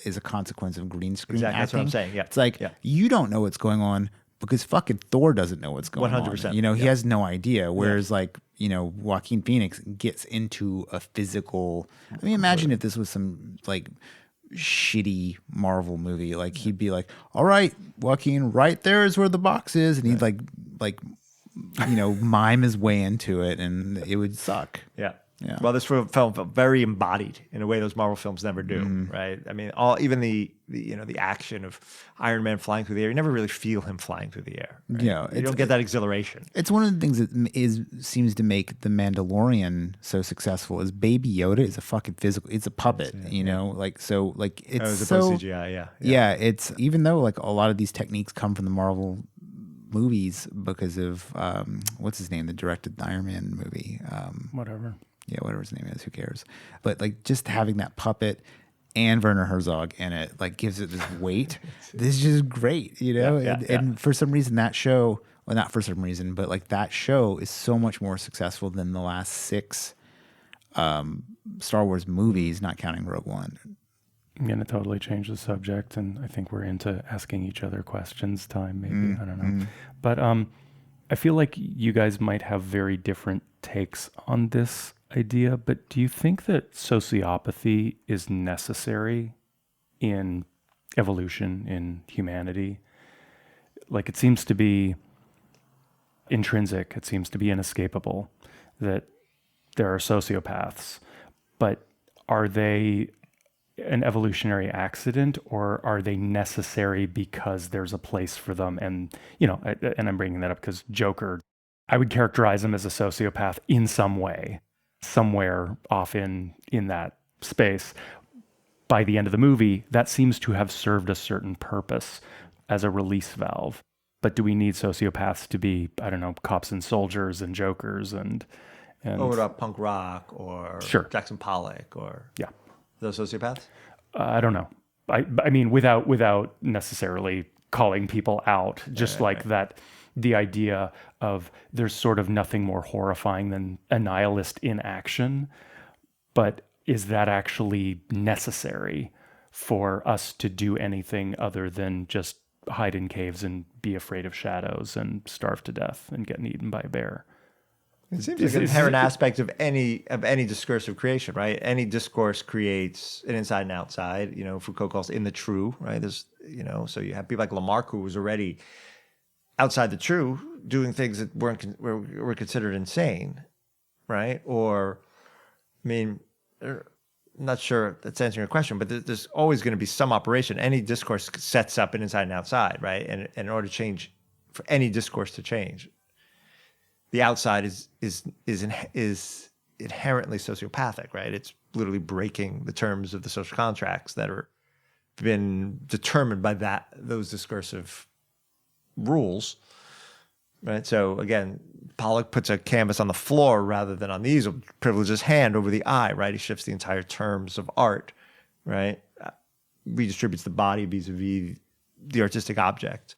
is a consequence of green screen acting. That's what I'm saying, yeah. It's like, you don't know what's going on because fucking Thor doesn't know what's going 100%, on. He has no idea. Whereas Joaquin Phoenix gets into a physical... I mean, imagine if this was some, like... shitty Marvel movie, like he'd be like, all right, Joaquin, right there is where the box is, and he'd like mime his way into it, and it would suck. Yeah. Well, this film felt very embodied in a way those Marvel films never do, right? I mean, even the action of Iron Man flying through the air, you never really feel him flying through the air. Right? Yeah, you don't get that exhilaration. It's one of the things that seems to make The Mandalorian so successful is Baby Yoda is a fucking physical. It's a puppet, it's so as opposed to CGI. Yeah, it's even though like a lot of these techniques come from the Marvel movies because of what's his name, that directed the Iron Man movie. Whatever his name is, who cares? But like just having that puppet and Werner Herzog in it, like gives it this weight. This is just great, And for some reason that show, well, not for some reason, but like that show is so much more successful than the last 6 Star Wars movies, not counting Rogue One. I'm going to totally change the subject, and I think we're into asking each other questions time, maybe. I don't know. But I feel like you guys might have very different takes on this idea, but do you think that sociopathy is necessary in evolution, in humanity? Like, it seems to be intrinsic, it seems to be inescapable that there are sociopaths, but are they an evolutionary accident, or are they necessary because there's a place for them? And, and I'm bringing that up because Joker, I would characterize him as a sociopath in some way, somewhere off in that space. By the end of the movie, that seems to have served a certain purpose as a release valve. But do we need sociopaths to be, I don't know, cops and soldiers and jokers and Or what about punk rock or Sure. Jackson Pollock or those sociopaths? I don't know. I mean, without necessarily calling people out, just that, the idea of there's sort of nothing more horrifying than a nihilist inaction, but is that actually necessary for us to do anything other than just hide in caves and be afraid of shadows and starve to death and getting eaten by a bear? It seems like an inherent aspect of any discursive creation, right? Any discourse creates an inside and outside. Foucault calls in the true, right? There's, so you have people like Lamarck, who was already outside the true, doing things that were considered insane, right? Or, I mean, I'm not sure that's answering your question, but there's always going to be some operation. Any discourse sets up an inside and outside, right? And in order to change, for any discourse to change, the outside is inherently sociopathic, right? It's literally breaking the terms of the social contracts that are been determined by those discursive rules, right? So again, Pollock puts a canvas on the floor rather than on the easel, privileges hand over the eye, right? He shifts the entire terms of art, right? Redistributes the body vis-a-vis the artistic object.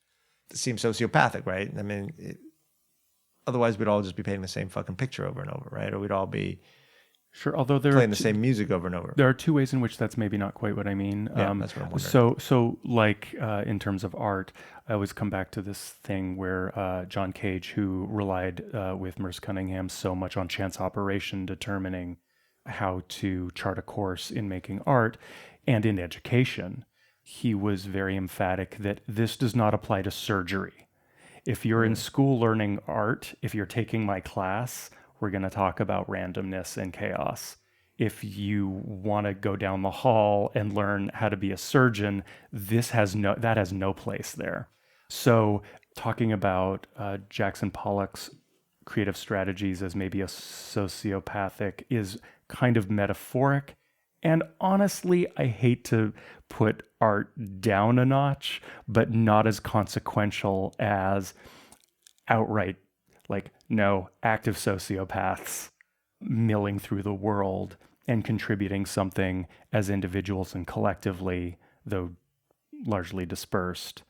It seems sociopathic, right? I mean, otherwise, we'd all just be painting the same fucking picture over and over, right? Or we'd all be although playing the same music over and over. There are two ways in which that's maybe not quite what I mean. Yeah, that's what I'm wondering. So in terms of art, I always come back to this thing where John Cage, who relied with Merce Cunningham so much on chance operation determining how to chart a course in making art and in education, he was very emphatic that this does not apply to surgery. If you're in school learning art, if you're taking my class, we're going to talk about randomness and chaos. If you want to go down the hall and learn how to be a surgeon, that has no place there. So talking about Jackson Pollock's creative strategies as maybe a sociopathic is kind of metaphoric. And honestly, I hate to put art down a notch, but not as consequential as outright, active sociopaths milling through the world and contributing something as individuals and collectively, though largely dispersed.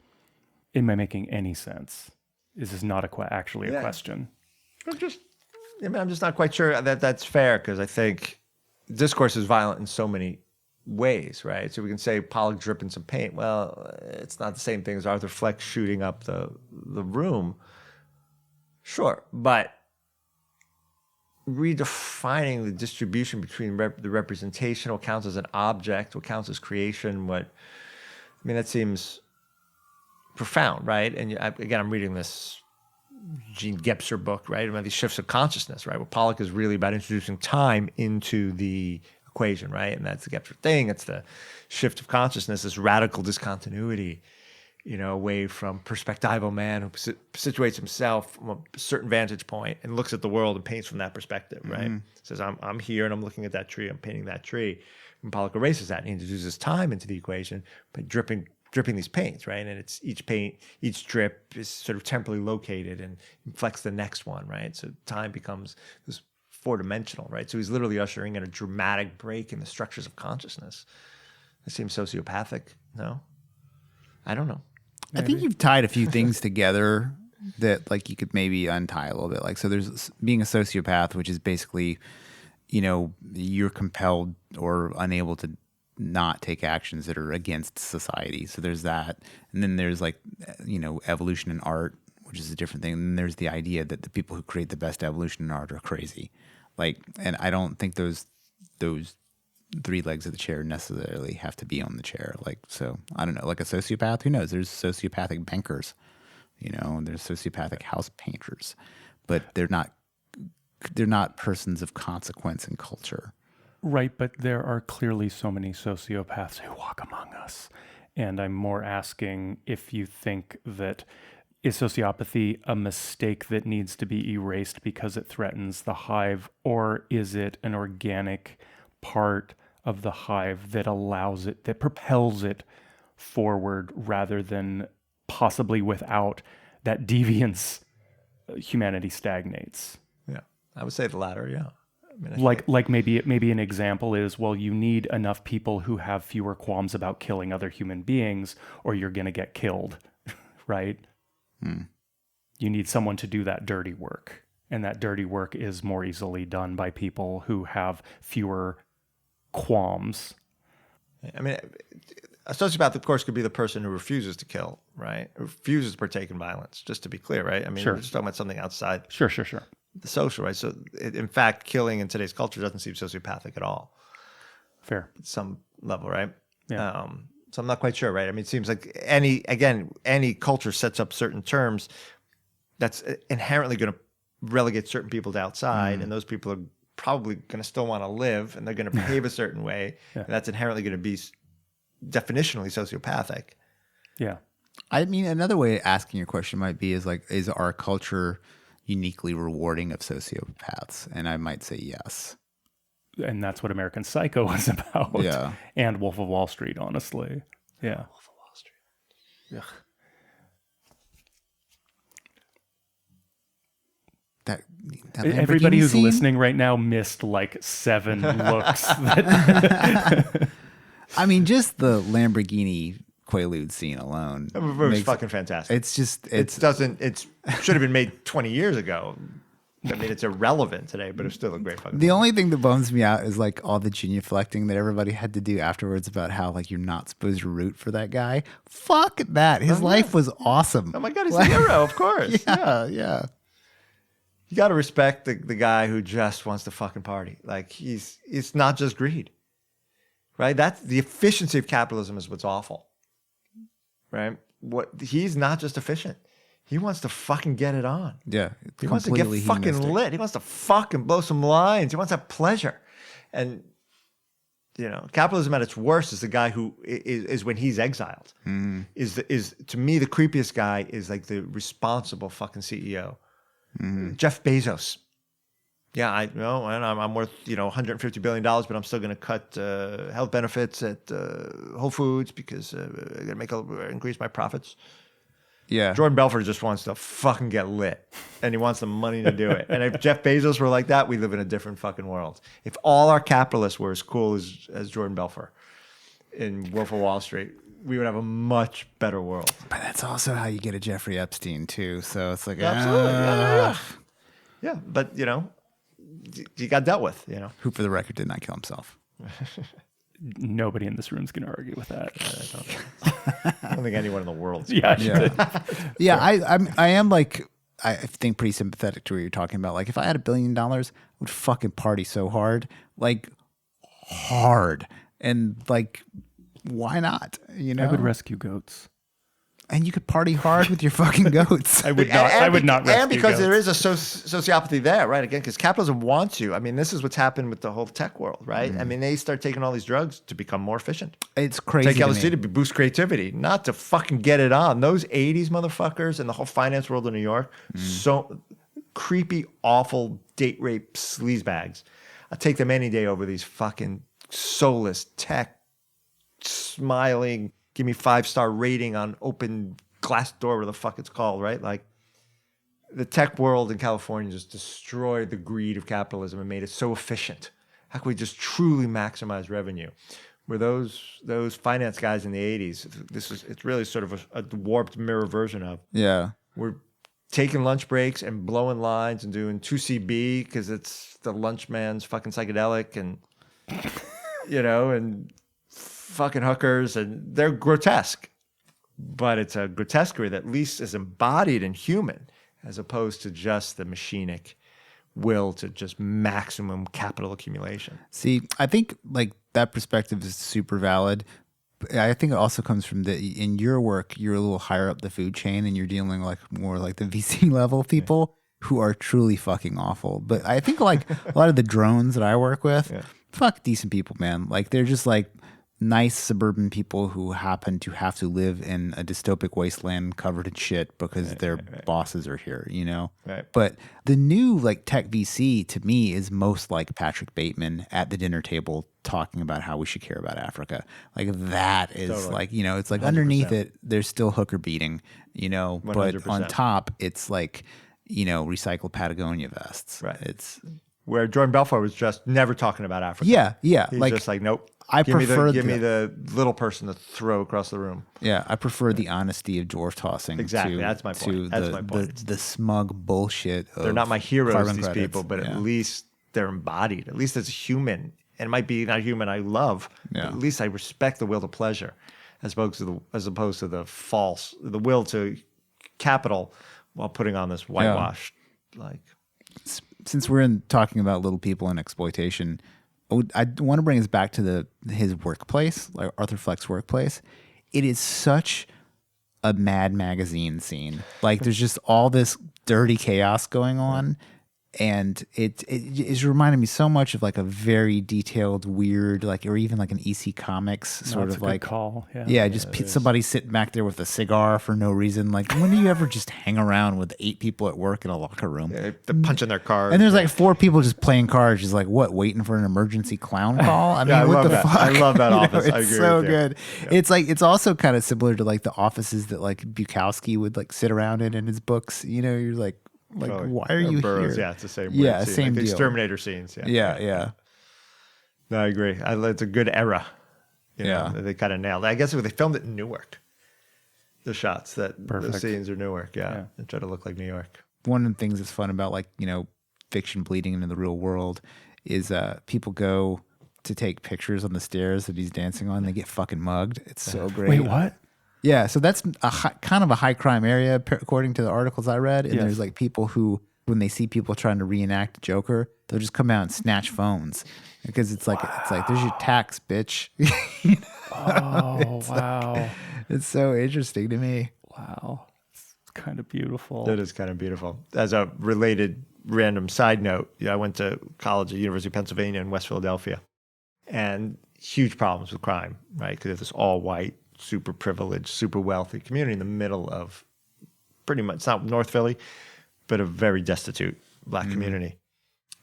Am I making any sense? This is not actually a question. I'm just not quite sure that that's fair, because I think discourse is violent in so many ways, right? So we can say Pollock dripping some paint. Well, it's not the same thing as Arthur Fleck shooting up the room. Sure, but redefining the distribution between the representation, what counts as an object, what counts as creation, that seems profound, right? And again, I'm reading this Gene Gebser book, right? About these shifts of consciousness, right? Where Pollock is really about introducing time into the equation, right? And that's the Gebser thing. It's the shift of consciousness, this radical discontinuity, away from perspectival man who situates himself from a certain vantage point and looks at the world and paints from that perspective, right? Says, I'm here and I'm looking at that tree, I'm painting that tree. And Pollock erases that and he introduces time into the equation by dripping these paints, right? And it's each drip is sort of temporally located and inflects the next one, right? So time becomes this four-dimensional, right? So he's literally ushering in a dramatic break in the structures of consciousness. That seems sociopathic, no? I don't know. Maybe. I think you've tied a few things together that you could maybe untie a little bit. So there's being a sociopath, which is basically, you're compelled or unable to not take actions that are against society. So there's that. And then there's evolution in art, which is a different thing. And then there's the idea that the people who create the best evolution in art are crazy. And I don't think those three legs of the chair necessarily have to be on the chair. So I don't know, a sociopath, who knows? There's sociopathic bankers, there's sociopathic house painters, but they're not persons of consequence in culture. Right, but there are clearly so many sociopaths who walk among us. And I'm more asking if you think that is sociopathy a mistake that needs to be erased because it threatens the hive, or is it an organic part of the hive that allows it, that propels it forward rather than possibly without that deviance, humanity stagnates? Yeah, I would say the latter. Yeah. I mean, Like maybe an example is, well, you need enough people who have fewer qualms about killing other human beings, or you're going to get killed, right? You need someone to do that dirty work, and that dirty work is more easily done by people who have fewer qualms. I mean, a sociopath, of course, could be the person who refuses to kill, right? Who refuses to partake in violence, just to be clear, right? I mean, Sure. we're just talking about something outside Sure. the social, right? So, in fact, killing in today's culture doesn't seem sociopathic at all. Fair. At some level, right? Yeah. So I'm not quite sure, right? I mean, it seems like any culture sets up certain terms that's inherently going to relegate certain people to outside, and those people are probably going to still want to live, and they're going to behave a certain way, and that's inherently going to be definitionally sociopathic. Yeah. I mean, another way of asking your question might be is our culture uniquely rewarding of sociopaths? And I might say yes. And that's what American Psycho was about. Yeah. And Wolf of Wall Street, honestly. Yeah. Wolf of Wall Street. Ugh. That Everybody Lamborghini who's scene? listening right now missed like 7 looks. I mean, just the Lamborghini Quaalude scene alone. That movie was makes- fucking fantastic. It's just It should have been made 20 years ago. I mean, it's irrelevant today, but it's still a great fucking the only thing that bums me out is like all the genuflecting that everybody had to do afterwards about how like you're not supposed to root for that guy. Fuck that. His life was awesome. Oh my God, he's a hero, of course. Yeah. You got to respect the guy who just wants to fucking party. Like it's not just greed, right? That's the efficiency of capitalism is what's awful, right? He's not just efficient. He wants to fucking get it on. Yeah. He wants to get fucking humanistic. lit. He wants to fucking blow some lines. He wants to have pleasure. And, capitalism at its worst is the guy who is when he's exiled. Is to me, the creepiest guy is like the responsible fucking CEO. Jeff Bezos. Yeah, I know, and I'm worth $150 billion, but I'm still going to cut health benefits at Whole Foods because I'm going to increase my profits. Yeah. Jordan Belfort just wants to fucking get lit, and he wants the money to do it. And if Jeff Bezos were like that, we live in a different fucking world. If all our capitalists were as cool as Jordan Belfort in Wolf of Wall Street, we would have a much better world. But that's also how you get a Jeffrey Epstein too. So it's like Absolutely, yeah. But you got dealt with. Who, for the record, did not kill himself. Nobody in this room is going to argue with that. I don't think anyone in the world. Yeah, I am like, I think pretty sympathetic to what you're talking about. Like, if I had $1 billion, I would fucking party so hard, like hard, and like, why not? I would rescue goats. And you could party hard with your fucking goats. I would not rescue And because goats. there is a sociopathy there, right? Again, because capitalism wants you. I mean, this is what's happened with the whole tech world, right? I mean, they start taking all these drugs to become more efficient. It's crazy. Take to LSD me. to boost creativity, not to fucking get it on. Those 80s motherfuckers and the whole finance world in New York, so creepy, awful, date rape sleazebags. I'll take them any day over these fucking soulless tech, smiling, give me 5-star rating on Open Glassdoor, whatever the fuck it's called, right? Like the tech world in California just destroyed the greed of capitalism and made it so efficient. How can we just truly maximize revenue? Where those finance guys in the 80s, it's really sort of a warped mirror version of. Yeah. We're taking lunch breaks and blowing lines and doing 2CB because it's the lunch man's fucking psychedelic and and fucking hookers, and they're grotesque, but it's a grotesquerie that at least is embodied and human, as opposed to just the machinic will to just maximum capital accumulation. See, I think like that perspective is super valid. I think it also comes from in your work, you're a little higher up the food chain and you're dealing like more like the VC level people who are truly fucking awful. But I think like a lot of the drones that I work with, fuck decent people, man. Like they're just like nice suburban people who happen to have to live in a dystopic wasteland covered in shit because their bosses are here, you know? Right. But the new like tech VC to me is most like Patrick Bateman at the dinner table talking about how we should care about Africa. Like that is Totally. like, you know, it's like 100%. underneath it, there's still hooker beating, you know, but 100%. on top, it's like, you know, recycled Patagonia vests. Right. It's Where Jordan Belfort was just never talking about Africa. yeah. He's Like just like, nope. I give prefer me the little person to throw across the room. yeah, I prefer the honesty of dwarf tossing. Exactly, to, that's my point. To That's the, my point. The smug bullshit. They're not my heroes, carbon these credits. people, but Yeah. at least they're embodied. At least it's human. And it might be not human I love, Yeah. but at least I respect the will to pleasure as opposed to the will to capital while putting on this whitewash. Like Since we're talking about little people and exploitation, I want to bring us back to his workplace, like Arthur Fleck's workplace. It is such a Mad Magazine scene. Like there's just all this dirty chaos going on. And it's reminded me so much of like a very detailed, weird, like, or even like an EC Comics sort That's of a good like call. somebody sitting back there with a cigar for no reason. Like, when do you ever just hang around with 8 people at work in a locker room? they're punching their cards. And there's like 4 people just playing cards, just like what, waiting for an emergency clown call? I mean, I what love the that. fuck? I love that You know, office. I it's agree so with you. good. Yeah. It's like it's also kind of similar to like the offices that like Bukowski would like sit around in his books. You know, you're like why are you Burroughs, here? Yeah, it's the same. Yeah, weird scene. same like the deal. exterminator scenes. Yeah. No, I agree. It's a good era. You know, Yeah. they kind of nailed it. I guess they filmed it in Newark. The shots the Perfect. scenes are Newark. Yeah, they try to look like New York. One of the things that's fun about like, you know, fiction bleeding into the real world is people go to take pictures on the stairs that he's dancing on. They get fucking mugged. It's so great. Wait, what? Yeah, so that's kind of a high crime area according to the articles I read. And Yes. there's like people who, when they see people trying to reenact Joker, they'll just come out and snatch phones because it's like there's your tax, bitch. Oh, wow. It's so interesting to me. Wow. It's kind of beautiful. That is kind of beautiful. As a related random side note, I went to college at University of Pennsylvania in West Philadelphia, and huge problems with crime, right? Because it's this all white, super privileged, super wealthy community in the middle of pretty much, it's not North Philly, but a very destitute black community.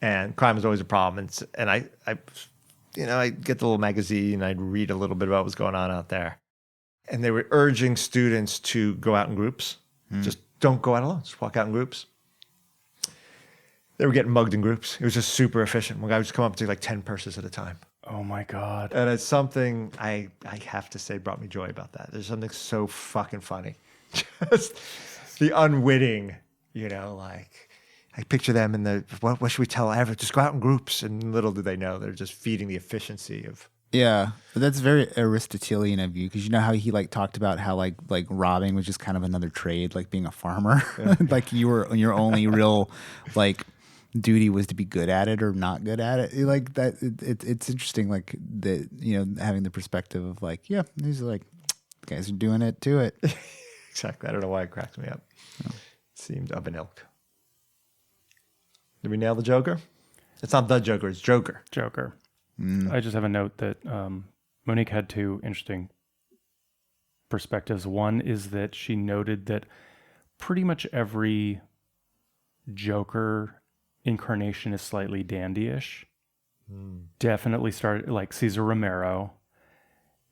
And crime is always a problem. And I get the little magazine, I'd read a little bit about what's going on out there. And they were urging students to go out in groups. Just don't go out alone. Just walk out in groups. They were getting mugged in groups. It was just super efficient. One guy would just come up and take like 10 purses at a time. Oh my God. And it's something I have to say brought me joy about that. There's something so fucking funny. Just the unwitting, you know, like I picture them in the, what should we tell Everett? Just go out in groups. And little do they know, they're just feeding the efficiency of. Yeah, but that's very Aristotelian of you because you know how he like talked about how like robbing was just kind of another trade, like being a farmer. Like your only real like duty was to be good at it or not good at it. Like that, it's interesting. Like the having the perspective of like these are like guys are doing it to it. Exactly. I don't know why it cracked me up. Oh. Seemed of an ilk. Did we nail the Joker? It's not the Joker. It's Joker. Joker. I just have a note that Monique had 2 interesting perspectives. One is that she noted that pretty much every Joker incarnation is slightly dandyish. Definitely started like Cesar Romero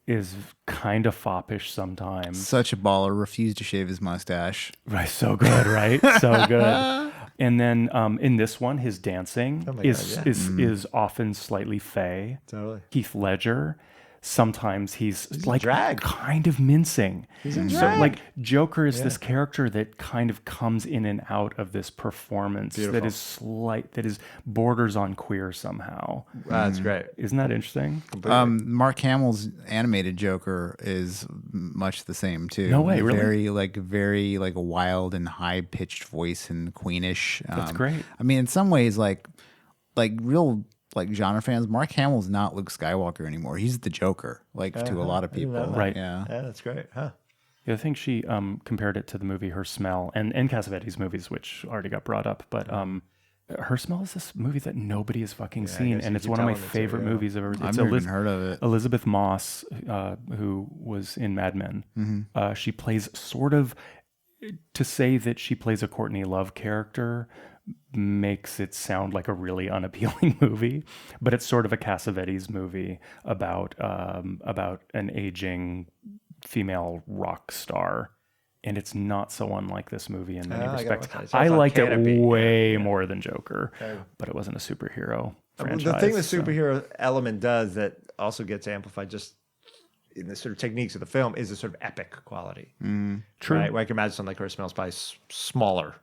is kind of foppish sometimes. Such a baller, refused to shave his mustache. Right, so good, right? So good. And then in this one, his dancing is often slightly fey. Totally. Heath Ledger, sometimes he's like drag. kind of mincing. He's in So drag. like Joker is this character that kind of comes in and out of this performance that is borders on queer somehow. That's great. Isn't that interesting? Mark Hamill's animated Joker is much the same too. No way, really? Very like a wild and high pitched voice and queenish. That's great. I mean, in some ways, like real like genre fans, Mark Hamill's not Luke Skywalker anymore. He's the Joker, like to a lot of people. Right. Yeah. Yeah, that's great. Huh. Yeah, I think she compared it to the movie Her Smell and Cassavetes movies, which already got brought up. But Her Smell is this movie that nobody has fucking Yeah, I seen, guess and you it's keep one of my telling me to, favorite yeah. movies I've ever. I've It's never even heard of it. Elizabeth Moss, who was in Mad Men. Mm-hmm. She plays sort of, to say that she plays a Courtney Love character makes it sound like a really unappealing movie, but it's sort of a Cassavetes movie about an aging female rock star. And it's not so unlike this movie in many I gotta respects. watch that. It's I on liked it Canopy. way Yeah. more than Joker, Okay. but it wasn't a superhero Well, franchise. the thing the so- superhero element does that also gets amplified just in the sort of techniques of the film is the sort of epic quality. True. Right? Where I can imagine something like Her Smell is probably smaller.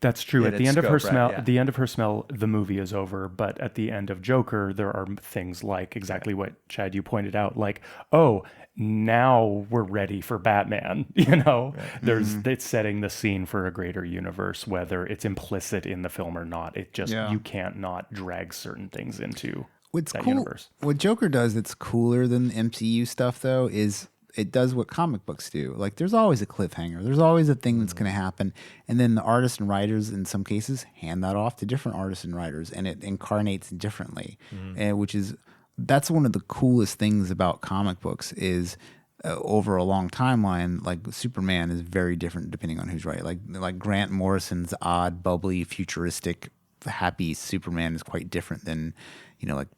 That's true. in At the its end of Her scope, Smell, right? Yeah. at the end of Her Smell, the movie is over. But at the end of Joker, there are things like exactly what Chad you pointed out, like, oh, now we're ready for Batman. There's it's setting the scene for a greater universe, whether it's implicit in the film or not. It just Yeah. you can't not drag certain things into What's that cool, universe. what Joker does that's cooler than MCU stuff though is it does what comic books do. Like there's always a cliffhanger. There's always a thing that's going to happen. And then the artists and writers in some cases hand that off to different artists and writers and it incarnates differently. And that's one of the coolest things about comic books is over a long timeline, like Superman is very different depending on who's right. Like Grant Morrison's odd, bubbly, futuristic, happy Superman is quite different than, like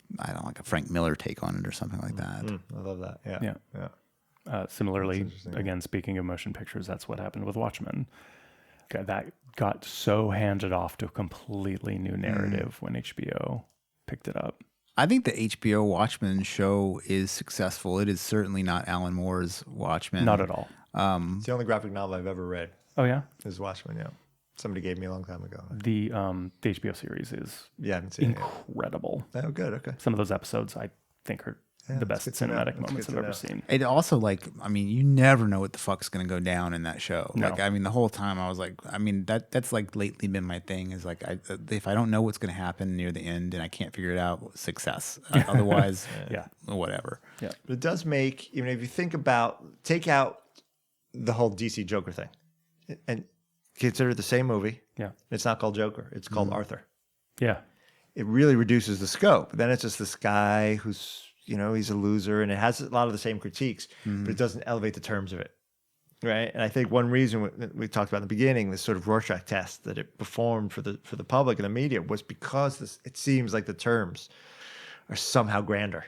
a Frank Miller take on it or something like that. I love that. Yeah. Yeah. Yeah. Similarly, again, speaking of motion pictures, that's what happened with Watchmen. That got so handed off to a completely new narrative when HBO picked it up. I think the HBO Watchmen show is successful. It is certainly not Alan Moore's Watchmen. Not at all. It's the only graphic novel I've ever read Oh yeah, is Watchmen. Yeah. Somebody gave me a long time ago. the HBO series is Yeah, I haven't seen it yet. incredible. Oh, good. Okay. Some of those episodes I think are the best good to know. cinematic That's moments good I've to ever know. seen. It also you never know what the fuck's gonna go down in that show. No. The whole time I was like, that's like lately been my thing is like if I don't know what's gonna happen near the end and I can't figure it out, success. Otherwise, Yeah. whatever. Yeah. But it does make, even if you think take out the whole DC Joker thing and consider it the same movie. Yeah. It's not called Joker. It's called Arthur. Yeah. It really reduces the scope. Then it's just this guy who's, he's a loser and it has a lot of the same critiques, but it doesn't elevate the terms of it. Right. And I think one reason we talked about in the beginning, this sort of Rorschach test that it performed for the public and the media was because it seems like the terms are somehow grander.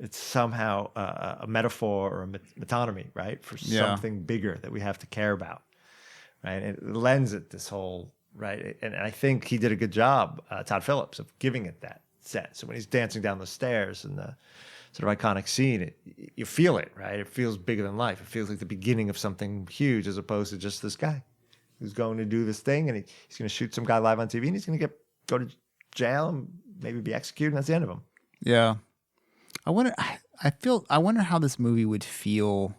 It's somehow a metaphor or a metonymy, right? For something bigger that we have to care about. Right. And it lends it this whole, right. And I think he did a good job, Todd Phillips, of giving it that sense. So when he's dancing down the stairs and the sort of iconic scene, you feel it, right? It feels bigger than life. It feels like the beginning of something huge as opposed to just this guy who's going to do this thing and he's going to shoot some guy live on TV and he's going to go to jail and maybe be executed and that's the end of him. Yeah. I wonder how this movie would feel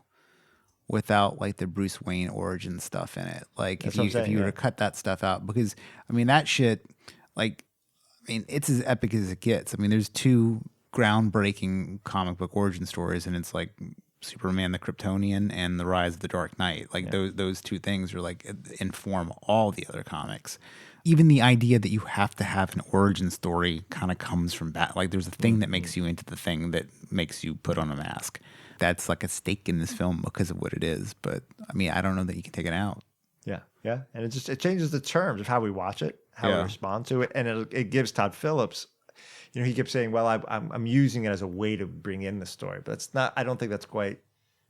without like the Bruce Wayne origin stuff in it. Like if you were to cut that stuff out, because that shit, it's as epic as it gets. There's two groundbreaking comic book origin stories, and it's like Superman the Kryptonian and the Rise of the Dark Knight. Those two things are inform all the other comics. Even the idea that you have to have an origin story kind of comes from that. There's a thing that makes you into the thing that makes you put on a mask. That's like a stake in this film because of what it is. But I don't know that you can take it out. Yeah, yeah, and it changes the terms of how we watch it, how we respond to it, and it gives Todd Phillips. He kept saying, "Well, I'm using it as a way to bring in the story," but it's not. I don't think that's quite.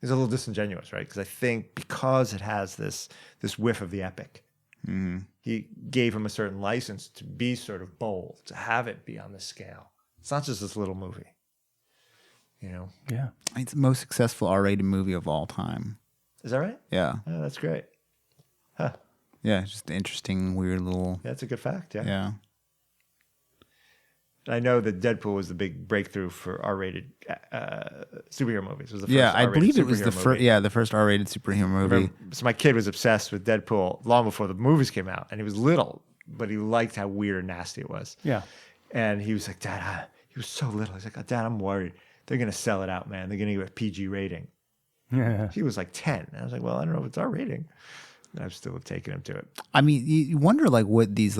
It's a little disingenuous, right? Because I think because it has this whiff of the epic, he gave him a certain license to be sort of bold, to have it be on this scale. It's not just this little movie. Yeah. It's the most successful R-rated movie of all time. Is that right? Yeah. Oh, that's great. Huh. Yeah, just an interesting, weird little... Yeah, that's a good fact, yeah. Yeah. I know that Deadpool was the big breakthrough for R-rated superhero movies. It was the first I R-rated believe it was the superhero first. movie. Yeah, the first R-rated superhero movie. So my kid was obsessed with Deadpool long before the movies came out, and he was little, but he liked how weird and nasty it was. Yeah. And he was like, Dad, he was so little. He's like, Dad, I'm worried. They're going to sell it out, man. They're going to give it a PG rating. Yeah. He was like 10. And I was like, well, I don't know if it's our rating. And I've still taken him to it. You wonder what these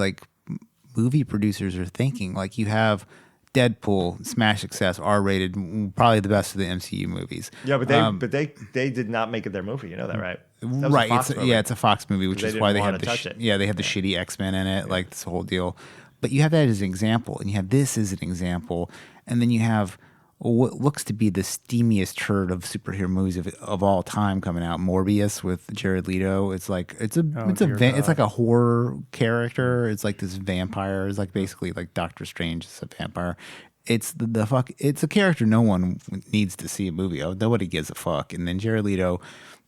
movie producers are thinking. Like, you have Deadpool, smash success, R-rated, probably the best of the MCU movies. Yeah, but they did not make it their movie. You know that, right? That was a Right. Fox movie. It's a Fox movie, which They is didn't why they wanna have the touch it. they have the shitty X-Men in it, like this whole deal. But you have that as an example, and you have this as an example, and then you have what looks to be the steamiest turd of superhero movies of all time coming out, Morbius with Jared Leto. It's like it's like a horror character. It's like this vampire. It's like basically like Doctor Strange is a vampire. It's it's a character no one needs to see a movie of. Nobody gives a fuck. And then Jared Leto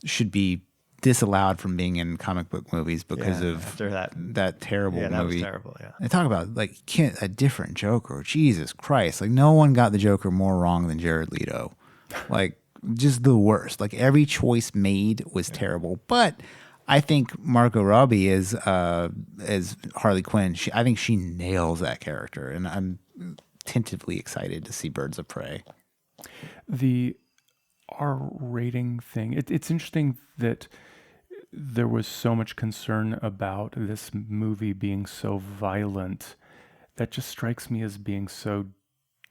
should be disallowed from being in comic book movies because of after that terrible movie. That was terrible. Yeah. And talk about like a different Joker. Jesus Christ! Like, no one got the Joker more wrong than Jared Leto. Like, just the worst. Like, every choice made was terrible. But I think Margot Robbie as Harley Quinn. I think she nails that character, and I'm tentatively excited to see Birds of Prey. The R rating thing. It's interesting that there was so much concern about this movie being so violent. That just strikes me as being so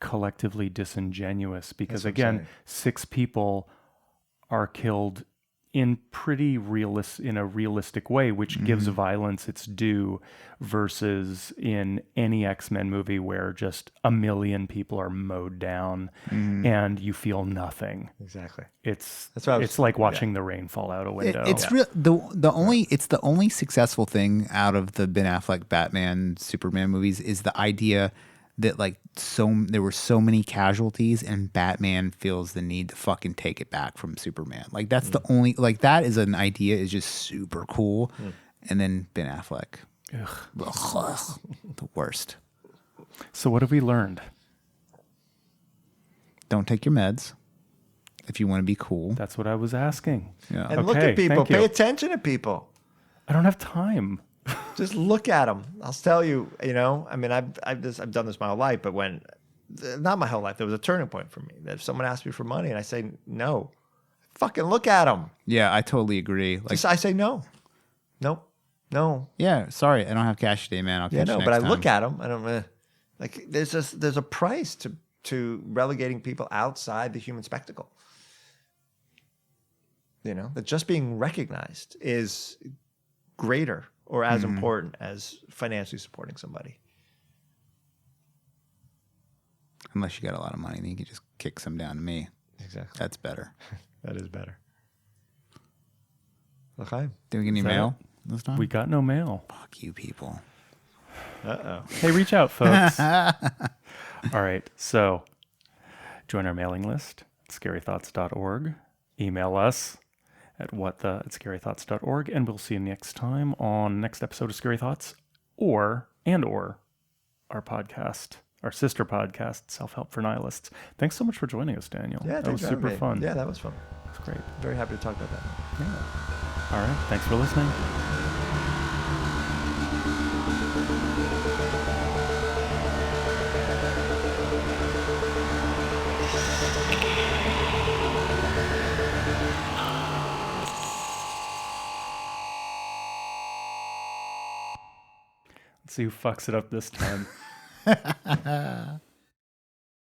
collectively disingenuous, because again, 6 people are killed in a realistic way, which gives violence its due, versus in any X-Men movie where just 1 million people are mowed down and you feel nothing. Exactly. It's like watching the rain fall out a window. It's real. It's the only successful thing out of the Ben Affleck Batman Superman movies is the idea that like there were so many casualties, and Batman feels the need to fucking take it back from Superman. Like, that's the only, like, that is an idea, is just super cool. And then Ben Affleck, the worst. So what have we learned? Don't take your meds if you want to be cool. That's what I was asking. Yeah. And look at people. thank you. Pay attention to people. I don't have time. Just look at them. I'll tell you. You know, I mean, I've done this my whole life, but not my whole life. There was a turning point for me. That if someone asked me for money and I say no, fucking look at them. Yeah, I totally agree. Like, I say no, nope, no. Yeah, sorry, I don't have cash today, man. I'll catch you next but I time. look at them. I don't like. There's a price to relegating people outside the human spectacle. You know, that just being recognized is greater or as important as financially supporting somebody. Unless you got a lot of money, then you can just kick some down to me. Exactly. That's better. That is better. Okay. Did we get any mail this time? We got no mail. Fuck you people. Uh-oh. Hey, reach out, folks. All right. So join our mailing list at scarythoughts.org. Email us at whatthe@scarythoughts.org, and we'll see you next time on next episode of Scary Thoughts or our podcast, our sister podcast, Self-Help for Nihilists. Thanks so much for joining us, Daniel. Yeah, that was super fun. Yeah, that was fun. That's great. Very happy to talk about that. Yeah. All right. Thanks for listening. Let's see who fucks it up this time.